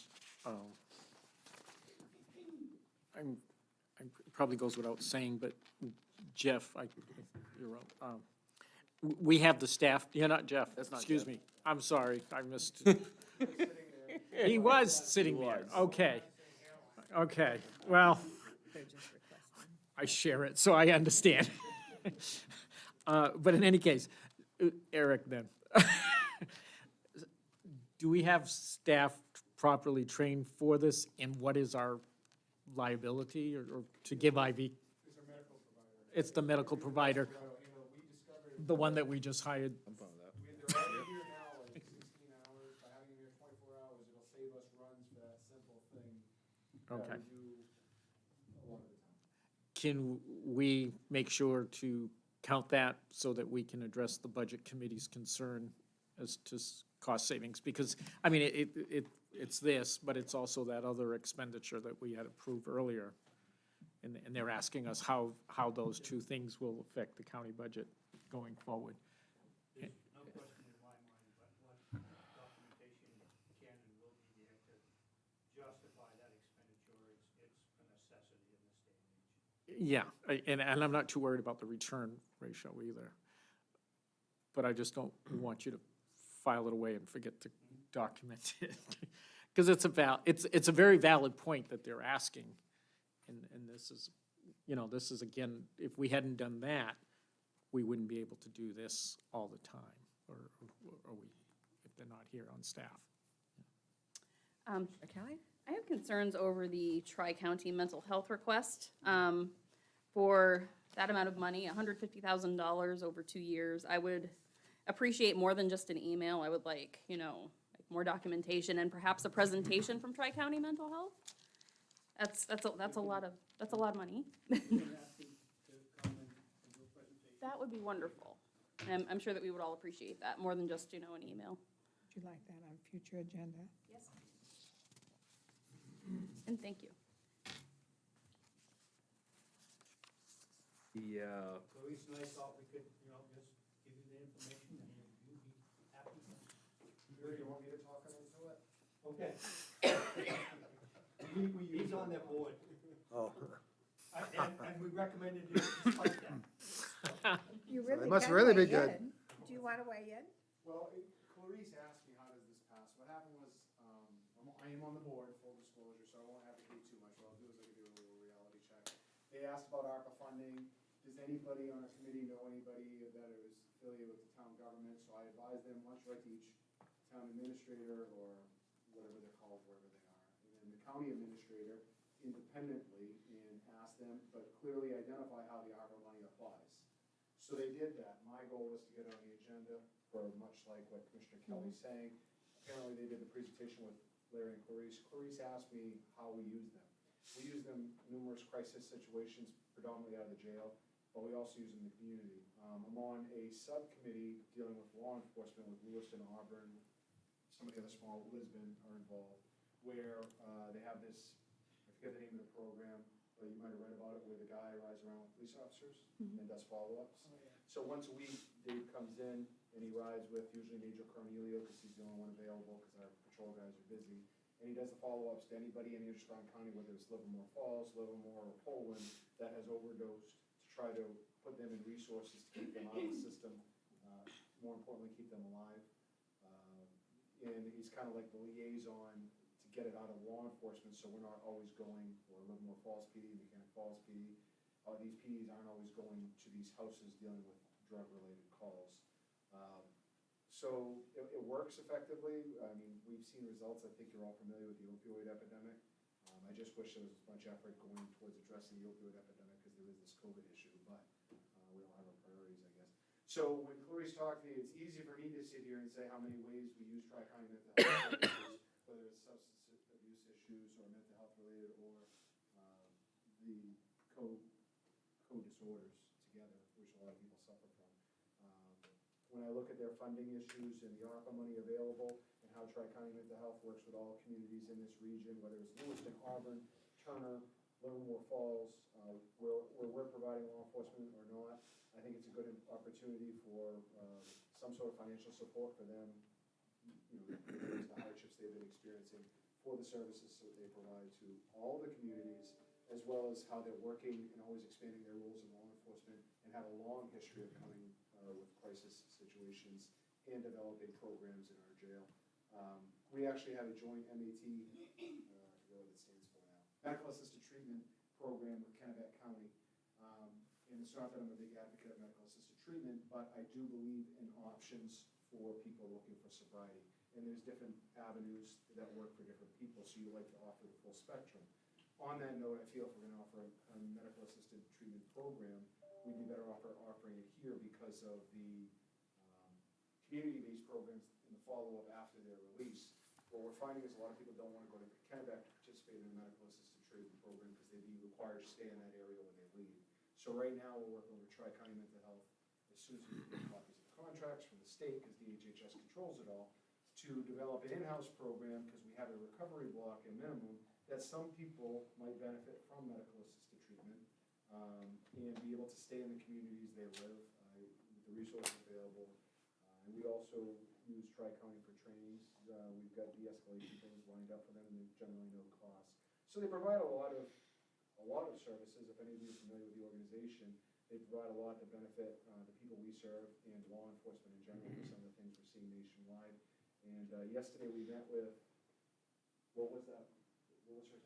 it probably goes without saying, but Jeff, you're up. We have the staff, you're not Jeff. That's not Excuse Jeff. me. I'm sorry, I missed. He was sitting there, okay. Okay, well, I share it, so I understand. But in any case, Eric then. Do we have staff properly trained for this, and what is our liability or to give IV? It's the medical provider, the one that we just hired. I'm fine with that. They're already here now, like 16 hours, by having them here 24 hours, it'll save us runs for that simple thing that Okay. we do a lot of the time. Can we make sure to count that so that we can address the budget committee's concern as to cost savings? Because, I mean, it's this, but it's also that other expenditure that we had approved earlier. And they're asking us how those two things will affect the county budget going forward. There's no question in my mind, but what documentation can and will be there to justify that expenditure, it's a necessity in this day and age. Yeah, and I'm not too worried about the return ratio either. But I just don't want you to file it away and forget to document it. Because it's a very valid point that they're asking. And this is, this is, again, if we hadn't done that, we wouldn't be able to do this all the time, or we, if they're not here on staff. Kelly? I have concerns over the Tri-County mental health request. For that amount of money, $150,000 over 2 years, I would appreciate more than just an email. I would like, more documentation and perhaps a presentation from Tri-County Mental Health. That's a lot of money. That would be wonderful. And I'm sure that we would all appreciate that more than just, an email. Would you like that on future agenda? Yes. And thank you. Yeah. Clarice and I thought we could, just give you the information and you'd be happy. Barry, you want me to talk him into it? Okay. He's on that board. Oh, And we recommended it despite that. You they really must can really be weigh good. in. Do you want to weigh in? Well, Clarice asked me, how does this pass? What happened was, I am on the board, full disclosure, so I won't advocate too much. What I'll do is I can do a little reality check. They asked about ARPA funding. Does anybody on our committee know anybody that is affiliated with the town government? So I advised them, why don't you write to each town administrator or whatever they're called, wherever they are. And then the county administrator independently and ask them, but clearly identify how the ARPA money applies. So they did that. My goal was to get on the agenda for much like what Commissioner Kelly's saying. Apparently they did the presentation with Larry and Clarice. Clarice asked me how we use them. We use them in numerous crisis situations, predominantly out of the jail, but we also use them in the community. I'm on a subcommittee dealing with law enforcement with Lewiston, Auburn, some of the other small, Lisbon are involved, where they have this, I forget the name of the program, but you might have read about it, where the guy rides around with police officers and does follow-ups. So once a week, Dave comes in and he rides with usually Major Cornelio, because he's the only one available, because our patrol guys are busy. And he does the follow-ups to anybody in Strong County, whether it's Livermore Falls, Livermore, or Poland, that has overdosed, to try to put them in resources to keep them out of the system, more importantly, keep them alive. And he's kind of like the liaison to get it out of law enforcement, so we're not always going, or Livermore Falls PD, Mechanic Falls PD. These PDs aren't always going to these houses dealing with drug-related calls. So it works effectively. I mean, we've seen results. I think you're all familiar with the opioid epidemic. I just wish there was as much effort going towards addressing the opioid epidemic because there is this COVID issue, but we don't have our priorities, I guess. So when Clarice talked to me, it's easy for me to sit here and say how many ways we use Tri-County mental health services, whether it's substance abuse issues or mental health related or the co-disorders together, which a lot of people suffer from. When I look at their funding issues and the ARPA money available and how Tri-County Mental Health works with all communities in this region, whether it's Lewiston, Auburn, Turner, Livermore Falls, where we're providing law enforcement or not, I think it's a good opportunity for some sort of financial support for them, the hardships they've been experiencing, for the services that they provide to all the communities, as well as how they're working and always expanding their roles in law enforcement and have a long history of coming with crisis situations and developing programs in our jail. we actually had a joint MAT, I forget what it stands for now, medical assisted treatment program with Kennebec County. And it's not that I'm a big advocate of medical assisted treatment, but I do believe in options for people looking for sobriety. And there's different avenues that work for different people, so you like to offer the full spectrum. On that note, I feel if we're gonna offer a medical assisted treatment program, we'd be better off offering it here because of the community-based programs and the follow-up after their release. What we're finding is a lot of people don't want to go to Kennebec to participate in a medical assisted treatment program because they'd be required to stay in that area when they leave. So right now, we're working with Tri-County Mental Health, as soon as we get copies of the contracts from the state, because DHHS controls it all, to develop an in-house program, because we have a recovery block at minimum, that some people might benefit from medical assisted treatment, and be able to stay in the communities they live, with the resources available. And we also use Tri-County for trainings. We've got de-escalation things lined up for them, and they're generally no cost. So they provide a lot of services. If any of you are familiar with the organization, they provide a lot to benefit the people we serve and law enforcement in general for some of the things we're seeing nationwide. And yesterday we met with, what was her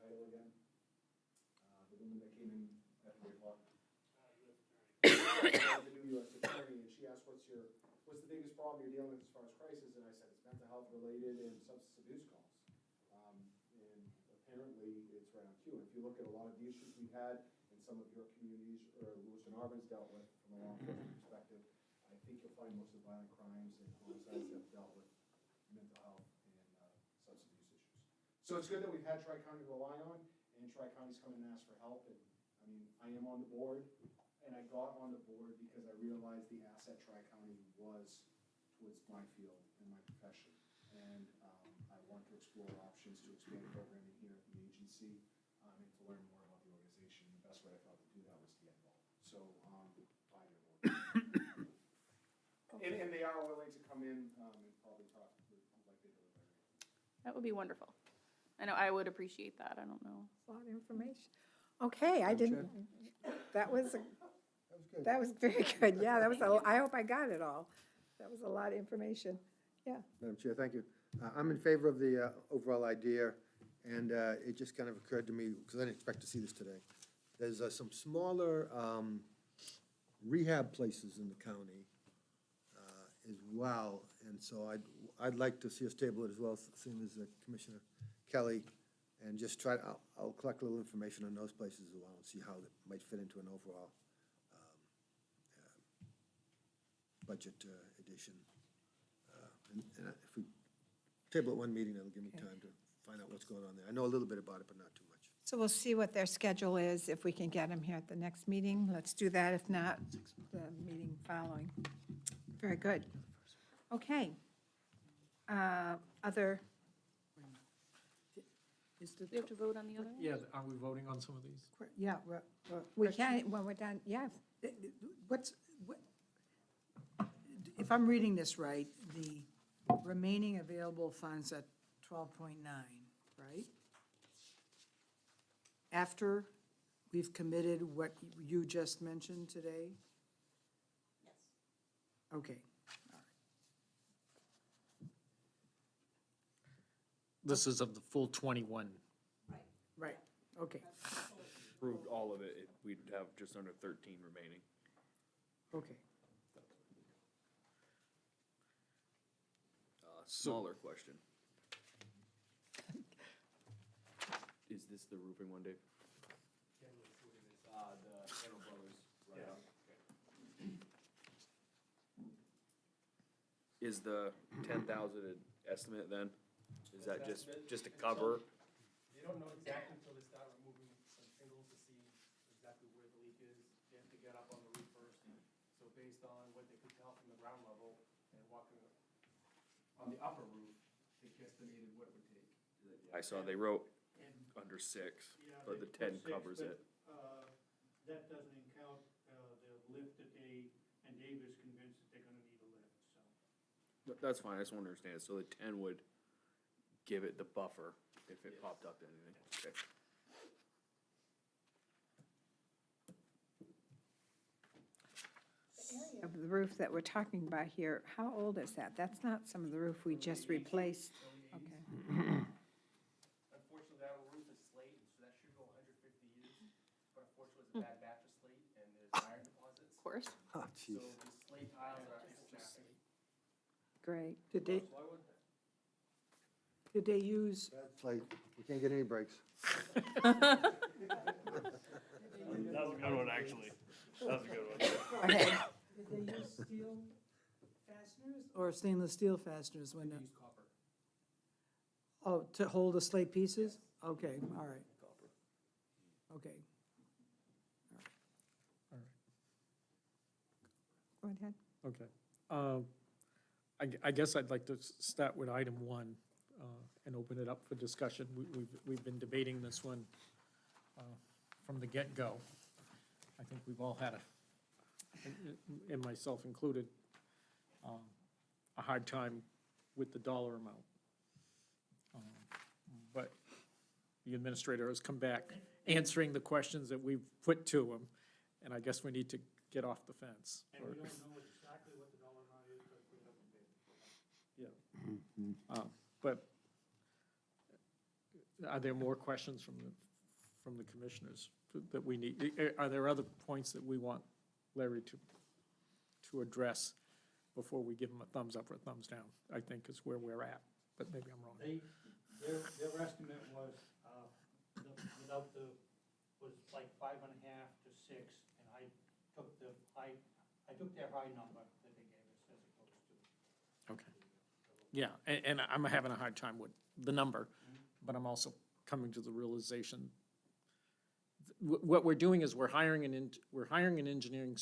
title again? The woman that came in at 3 o'clock. The new U.S. attorney, and she asked, what's the biggest problem you're dealing with as far as crisis? And I said, it's mental health related and substance abuse calls. And apparently it's right on cue. And if you look at a lot of the issues we've had in some of your communities, or Lewiston Auburn's dealt with from a law enforcement perspective, I think you'll find most of the violent crimes and homicides have dealt with mental health and substance abuse issues. So it's good that we've had Tri-County to rely on, and Tri-County's come in and asked for help. And I mean, I am on the board, and I got on the board because I realized the asset Tri-County was towards my field and my profession. And I want to explore options to expand programming here at the agency, and to learn more about the organization. The best way I thought to do that was to get involved. So, by their board. And they are willing to come in and probably talk like they do with everything. That would be wonderful. I know I would appreciate that. I don't know. A lot of information. Okay, I didn't, that was, That was good. that was very good. Yeah, that was, I hope I got it all. That was a lot of information. Yeah. Madam Chair, thank you. I'm in favor of the overall idea, and it just kind of occurred to me, because I didn't expect to see this today. There's some smaller rehab places in the county as well, and so I'd like to see us table it as well, same as Commissioner Kelly, and just try, I'll collect a little information on those places as well and see how that might fit into an overall budget addition. And if we table it one meeting, that'll give me time to find out what's going on there. I know a little bit about it, but not too much. So we'll see what their schedule is, if we can get them here at the next meeting. Let's do that. If not, the meeting following. Very good. Okay. Other, Is the, Do we have to vote on the other one? Yeah, are we voting on some of these? yeah, we can, when we're done, yeah. what, if I'm reading this right, the remaining available funds at 12.9, right? After we've committed what you just mentioned today? Yes. Okay. This is of the full 21. Right, okay, Approved all of it, we'd have just under 13 remaining. okay. Smaller question. Is this the roofing one, Dave? The Handle Brothers. Right. Is the 10,000 an estimate then? Is that just to cover? They don't know exactly until they start removing some shingles to see exactly where the leak is. They have to get up on the roof first. So based on what they could tell from the ground level and walking on the upper roof, they guesstimated what it would take. I saw they wrote And, under 6, yeah, but the they 10 put 6, covers but, it. That doesn't count the lift that and Dave is convinced that they're gonna need a lift, so. That's fine, I just want to understand. So the 10 would give it the buffer if it popped up to anything. Okay. Of the roof that we're talking about here, how old is that? That's not some of the roof we just replaced. Okay. Unfortunately, that roof is slate, so that should go 150 years. But unfortunately, it's a bad batch of slate, and there's iron deposits. Of course. Oh, So jeez. the slate tiles are extra. Great. Did they use, It's like, we can't get any breaks. That was a good one, actually. That was a good one. did they use steel fasteners or stainless steel fasteners when? Use copper. Oh, to hold the slate pieces? Okay, all right. Okay. Go ahead. Okay. I guess I'd like to start with item one and open it up for discussion. We've been debating this one from the get-go. I think we've all had and myself included, a hard time with the dollar amount. But the administrator has come back answering the questions that we've put to him, and I guess we need to get off the fence. And we don't know exactly what the dollar amount is, because we haven't bid. Yeah. But are there more questions from the commissioners that we need? Are there other points that we want Larry to address before we give him a thumbs up or a thumbs down? I think is where we're at, but maybe I'm wrong. Their estimate was, without the, was like 5.5 to 6, and I took their high number that they gave us as opposed to. Okay. Yeah, and I'm having a hard time with the number, but I'm also coming to the realization, what we're doing is we're hiring an engineering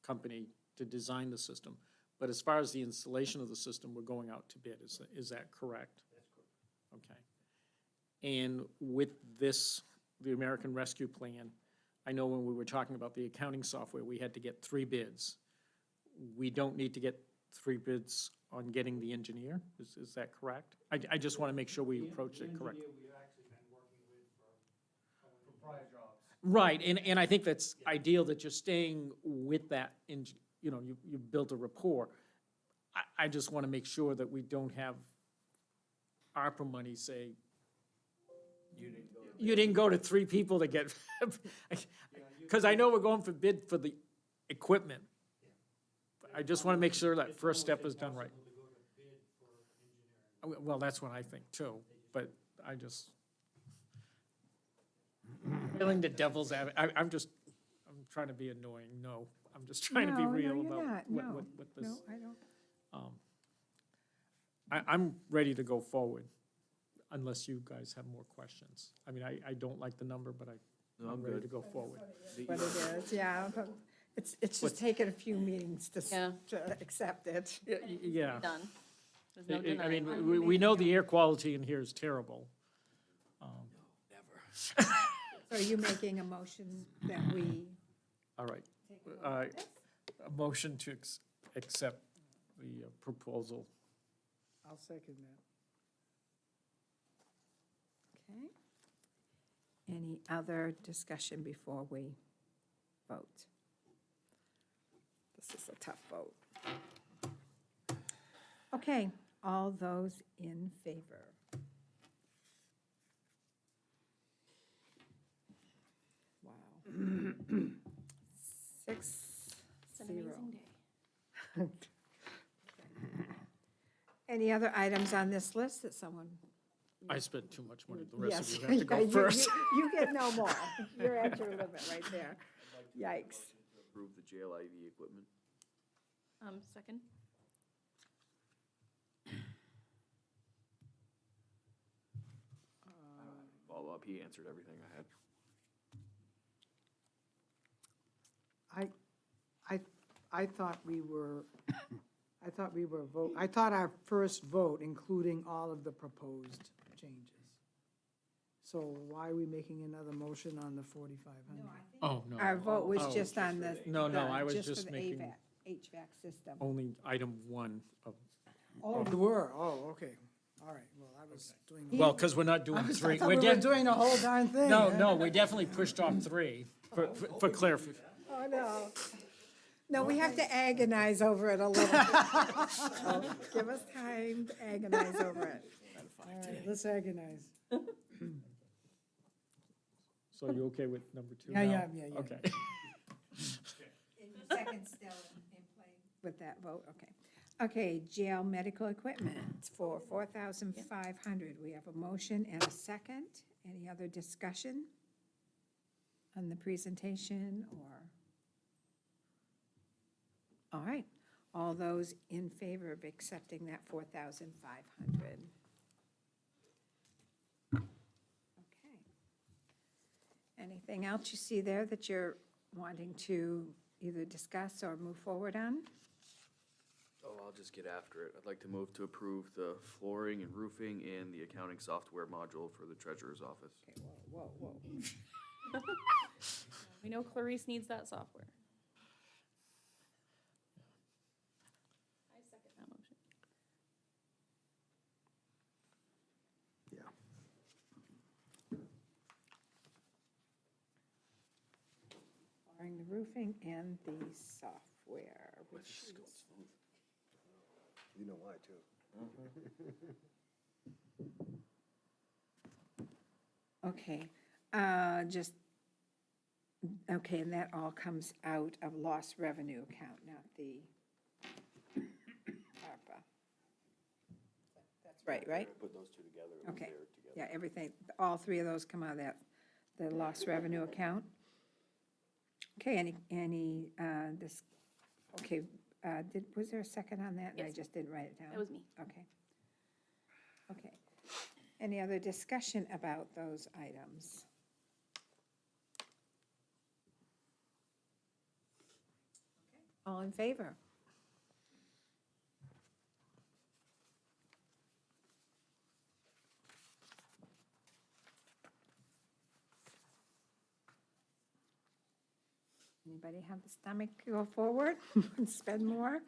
company to design the system. But as far as the installation of the system, we're going out to bid. Is that correct? That's correct. Okay. And with this, the American Rescue Plan, I know when we were talking about the accounting software, we had to get 3 bids. We don't need to get 3 bids on getting the engineer? Is that correct? I just want to make sure we approach it correctly. The engineer we've actually been working with for prior jobs. Right, and I think that's ideal that you're staying with that, you've built a rapport. I just want to make sure that we don't have ARPA money say, you didn't go to 3 people to get, because I know we're going for bid for the equipment. I just want to make sure that first step is done right. It's almost impossible to go to bid for engineering. Well, that's what I think too, but I just, feeling the devil's advocate, I'm trying to be annoying, no, I'm just trying to be No, real you're about not. what No. this. No, I don't. I'm ready to go forward, unless you guys have more questions. I mean, I don't like the number, but No, I'm I'm ready good. to go forward. What it is, yeah. But it's just taken a few meetings to accept it. Yeah. Done. There's no I denying. mean, we know the air quality in here is terrible. So are you making a motion that we All right. take a look at this? A motion to accept the proposal. I'll second that. Okay. Any other discussion before we vote? This is a tough vote. Okay, all those in favor? Wow. 6-0. It's an amazing day. Any other items on this list that someone? I spent too much money. The rest Yes, of you have to go yeah, first. You get no more. You're at your limit right there. Yikes. Approve the jail IV equipment. Second? Follow up, he answered everything I had. I thought we were, I thought our first vote, including all of the proposed changes. So why are we making another motion on the 4,500? Oh, no. Our vote was Oh, just on the. No, no, I was for just the making- HVAC system. Only item 1 of, Oh, you were, oh, okay, all right, well, I was doing. well, because we're not doing I 3. thought we were doing the whole darn thing. No, we definitely pushed off 3 for clarification. Oh, no. No, we have to agonize over it a little. So give us time to agonize over it. All right, let's agonize. So are you okay with number two Yeah, now? yeah. Okay. And your second still in play with that vote, okay. Okay, jail medical equipment for 4,500. We have a motion and a second. Any other discussion on the presentation or? All right, all those in favor of accepting that 4,500? Okay. Anything else you see there that you're wanting to either discuss or move forward on? Oh, I'll just get after it. I'd like to move to approve the flooring and roofing and the accounting software module for the treasurer's office. Okay, whoa. We know Clarice needs that software. I second that motion. Yeah. Barring the roofing and the software, which is, You know why, too. okay, okay, and that all comes out of lost revenue account, not the ARPA. That's right? Put those two together. it was Okay. there together. Yeah, everything, all three of those come out of that, the lost revenue account. Okay, was there a second on that? And I Yes. just didn't write it down. That was me. Okay. Okay. Any other discussion about those items? All in favor? Anybody have the stomach to go forward and spend more?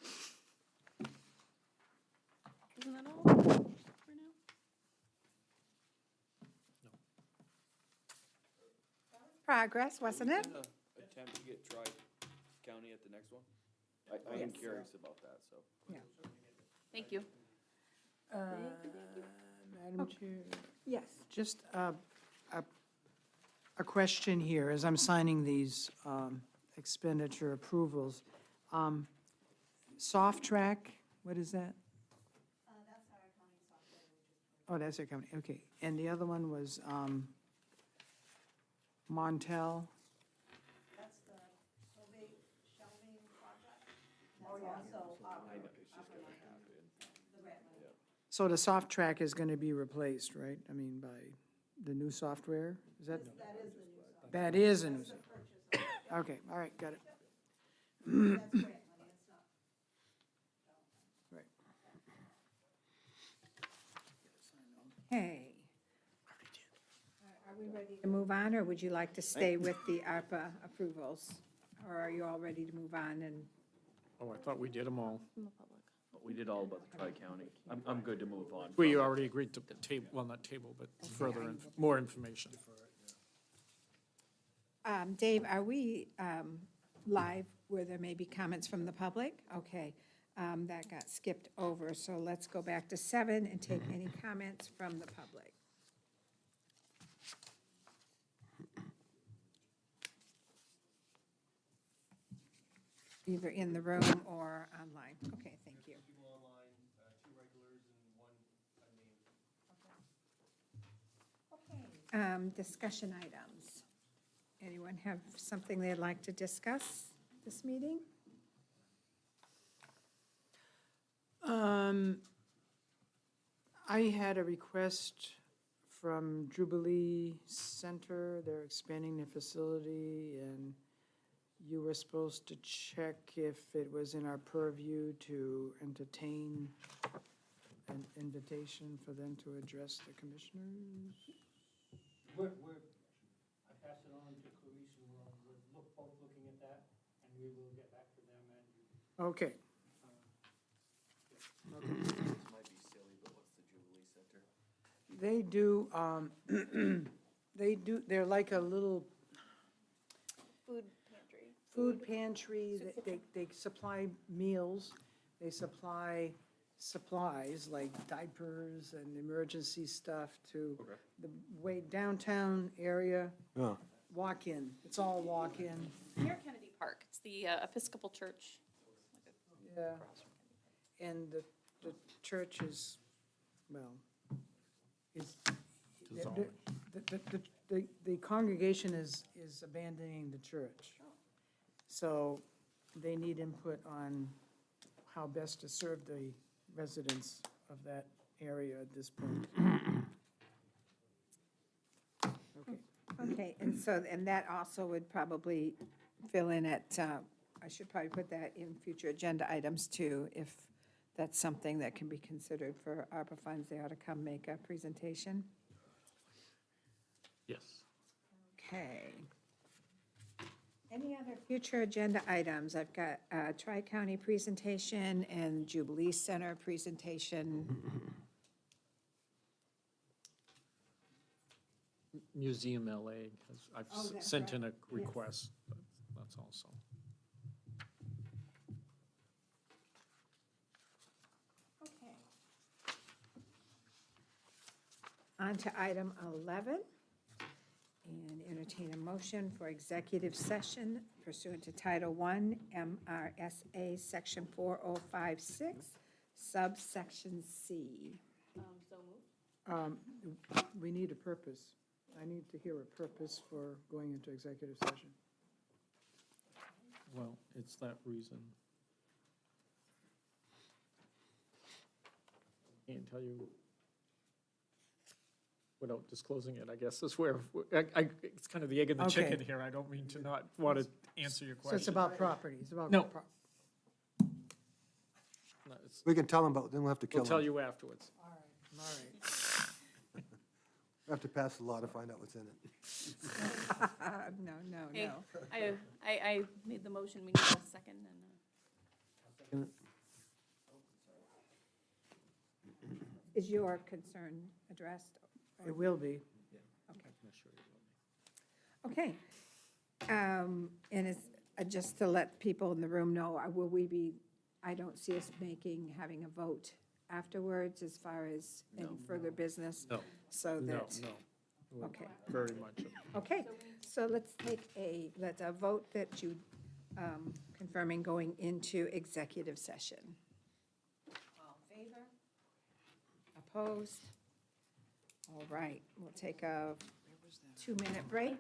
Isn't that all for now? Progress, wasn't it? Attempt to get Tri-County at the next one? I am Yes. curious about that, so. Thank you. Madam Chair, Yes. just a question here, as I'm signing these expenditure approvals. Soft Track, what is that? That's our accounting software, which is. Oh, that's their company, okay. And the other one was Montel? That's the probate shelving project. That's also our, I know, it's just gonna happen. the grant money. So the Soft Track is going to be replaced, right? I mean, by the new software? Is that? That is the new software. That is a new That's the software. purchase of it. Okay, all right, got it. That's grant money, it's not. Right. Hey. Are we ready to move on, or would you like to stay with the ARPA approvals? Or are you all ready to move on and, Oh, I thought we did them all. From the public. But we did all about the Tri-County. I'm good to move on. We from it. already agreed to table, well, not table, but more information. Dave, are we live where there may be comments from the public? Okay, that got skipped over, so let's go back to 7 and take any comments from the public. Either in the room or online. Okay, thank you. People online, 2 regulars and 1 unnamed. Okay, discussion items. Anyone have something they'd like to discuss this meeting? I had a request from Jubilee Center. They're expanding their facility, and you were supposed to check if it was in our purview to entertain an invitation for them to address the commissioners. I pass it on to Clarice, and we're both looking at that, and we will get back to them and you. Okay. This might be silly, but what's the Jubilee Center? They do, they're like a little Food pantry. food pantry. They supply meals. They supply supplies like diapers and emergency stuff to the way downtown area, Yeah. walk-in. It's all walk-in. Near Kennedy Park, it's the Episcopal Church. Yeah. And the church is, well, is, the congregation is abandoning the church. So they need input on how best to serve the residents of that area at this point. Okay. Okay, and so, and that also would probably fill in at, I should probably put that in future agenda items too, if that's something that can be considered for ARPA funds, they ought to come make a presentation. Yes. Okay. Any other future agenda items? I've got a Tri-County presentation and Jubilee Center presentation. Museum LA, I've Oh, that's sent in a right. Yes. request, but that's also. Okay. On to item 11, and entertain a motion for executive session pursuant to Title I, MRSA, Section 4056, subsection C. So moved. We need a purpose. I need to hear a purpose for going into executive session. Well, it's that reason. Can't tell you without disclosing it, I guess, is where, it's kind of the egg and the Okay. chicken here. I don't mean to not want to answer your So question. it's about property, it's about. No. pro- No, it's- We can tell them, but then we'll have to kill We'll them. tell you afterwards. All right. We have to pass the law to find out what's in it. No, Hey, no. I made the motion, we need a second, and, Is your concern addressed? It will be. Okay. And it's, just to let people in the room know, will we be, I don't see us having a vote afterwards as far as any further business? No, So no, that, no. okay. Very much. Okay, so let's take let's vote that you, confirming going into executive session. All in favor? Opposed? All right, we'll take a 2-minute break.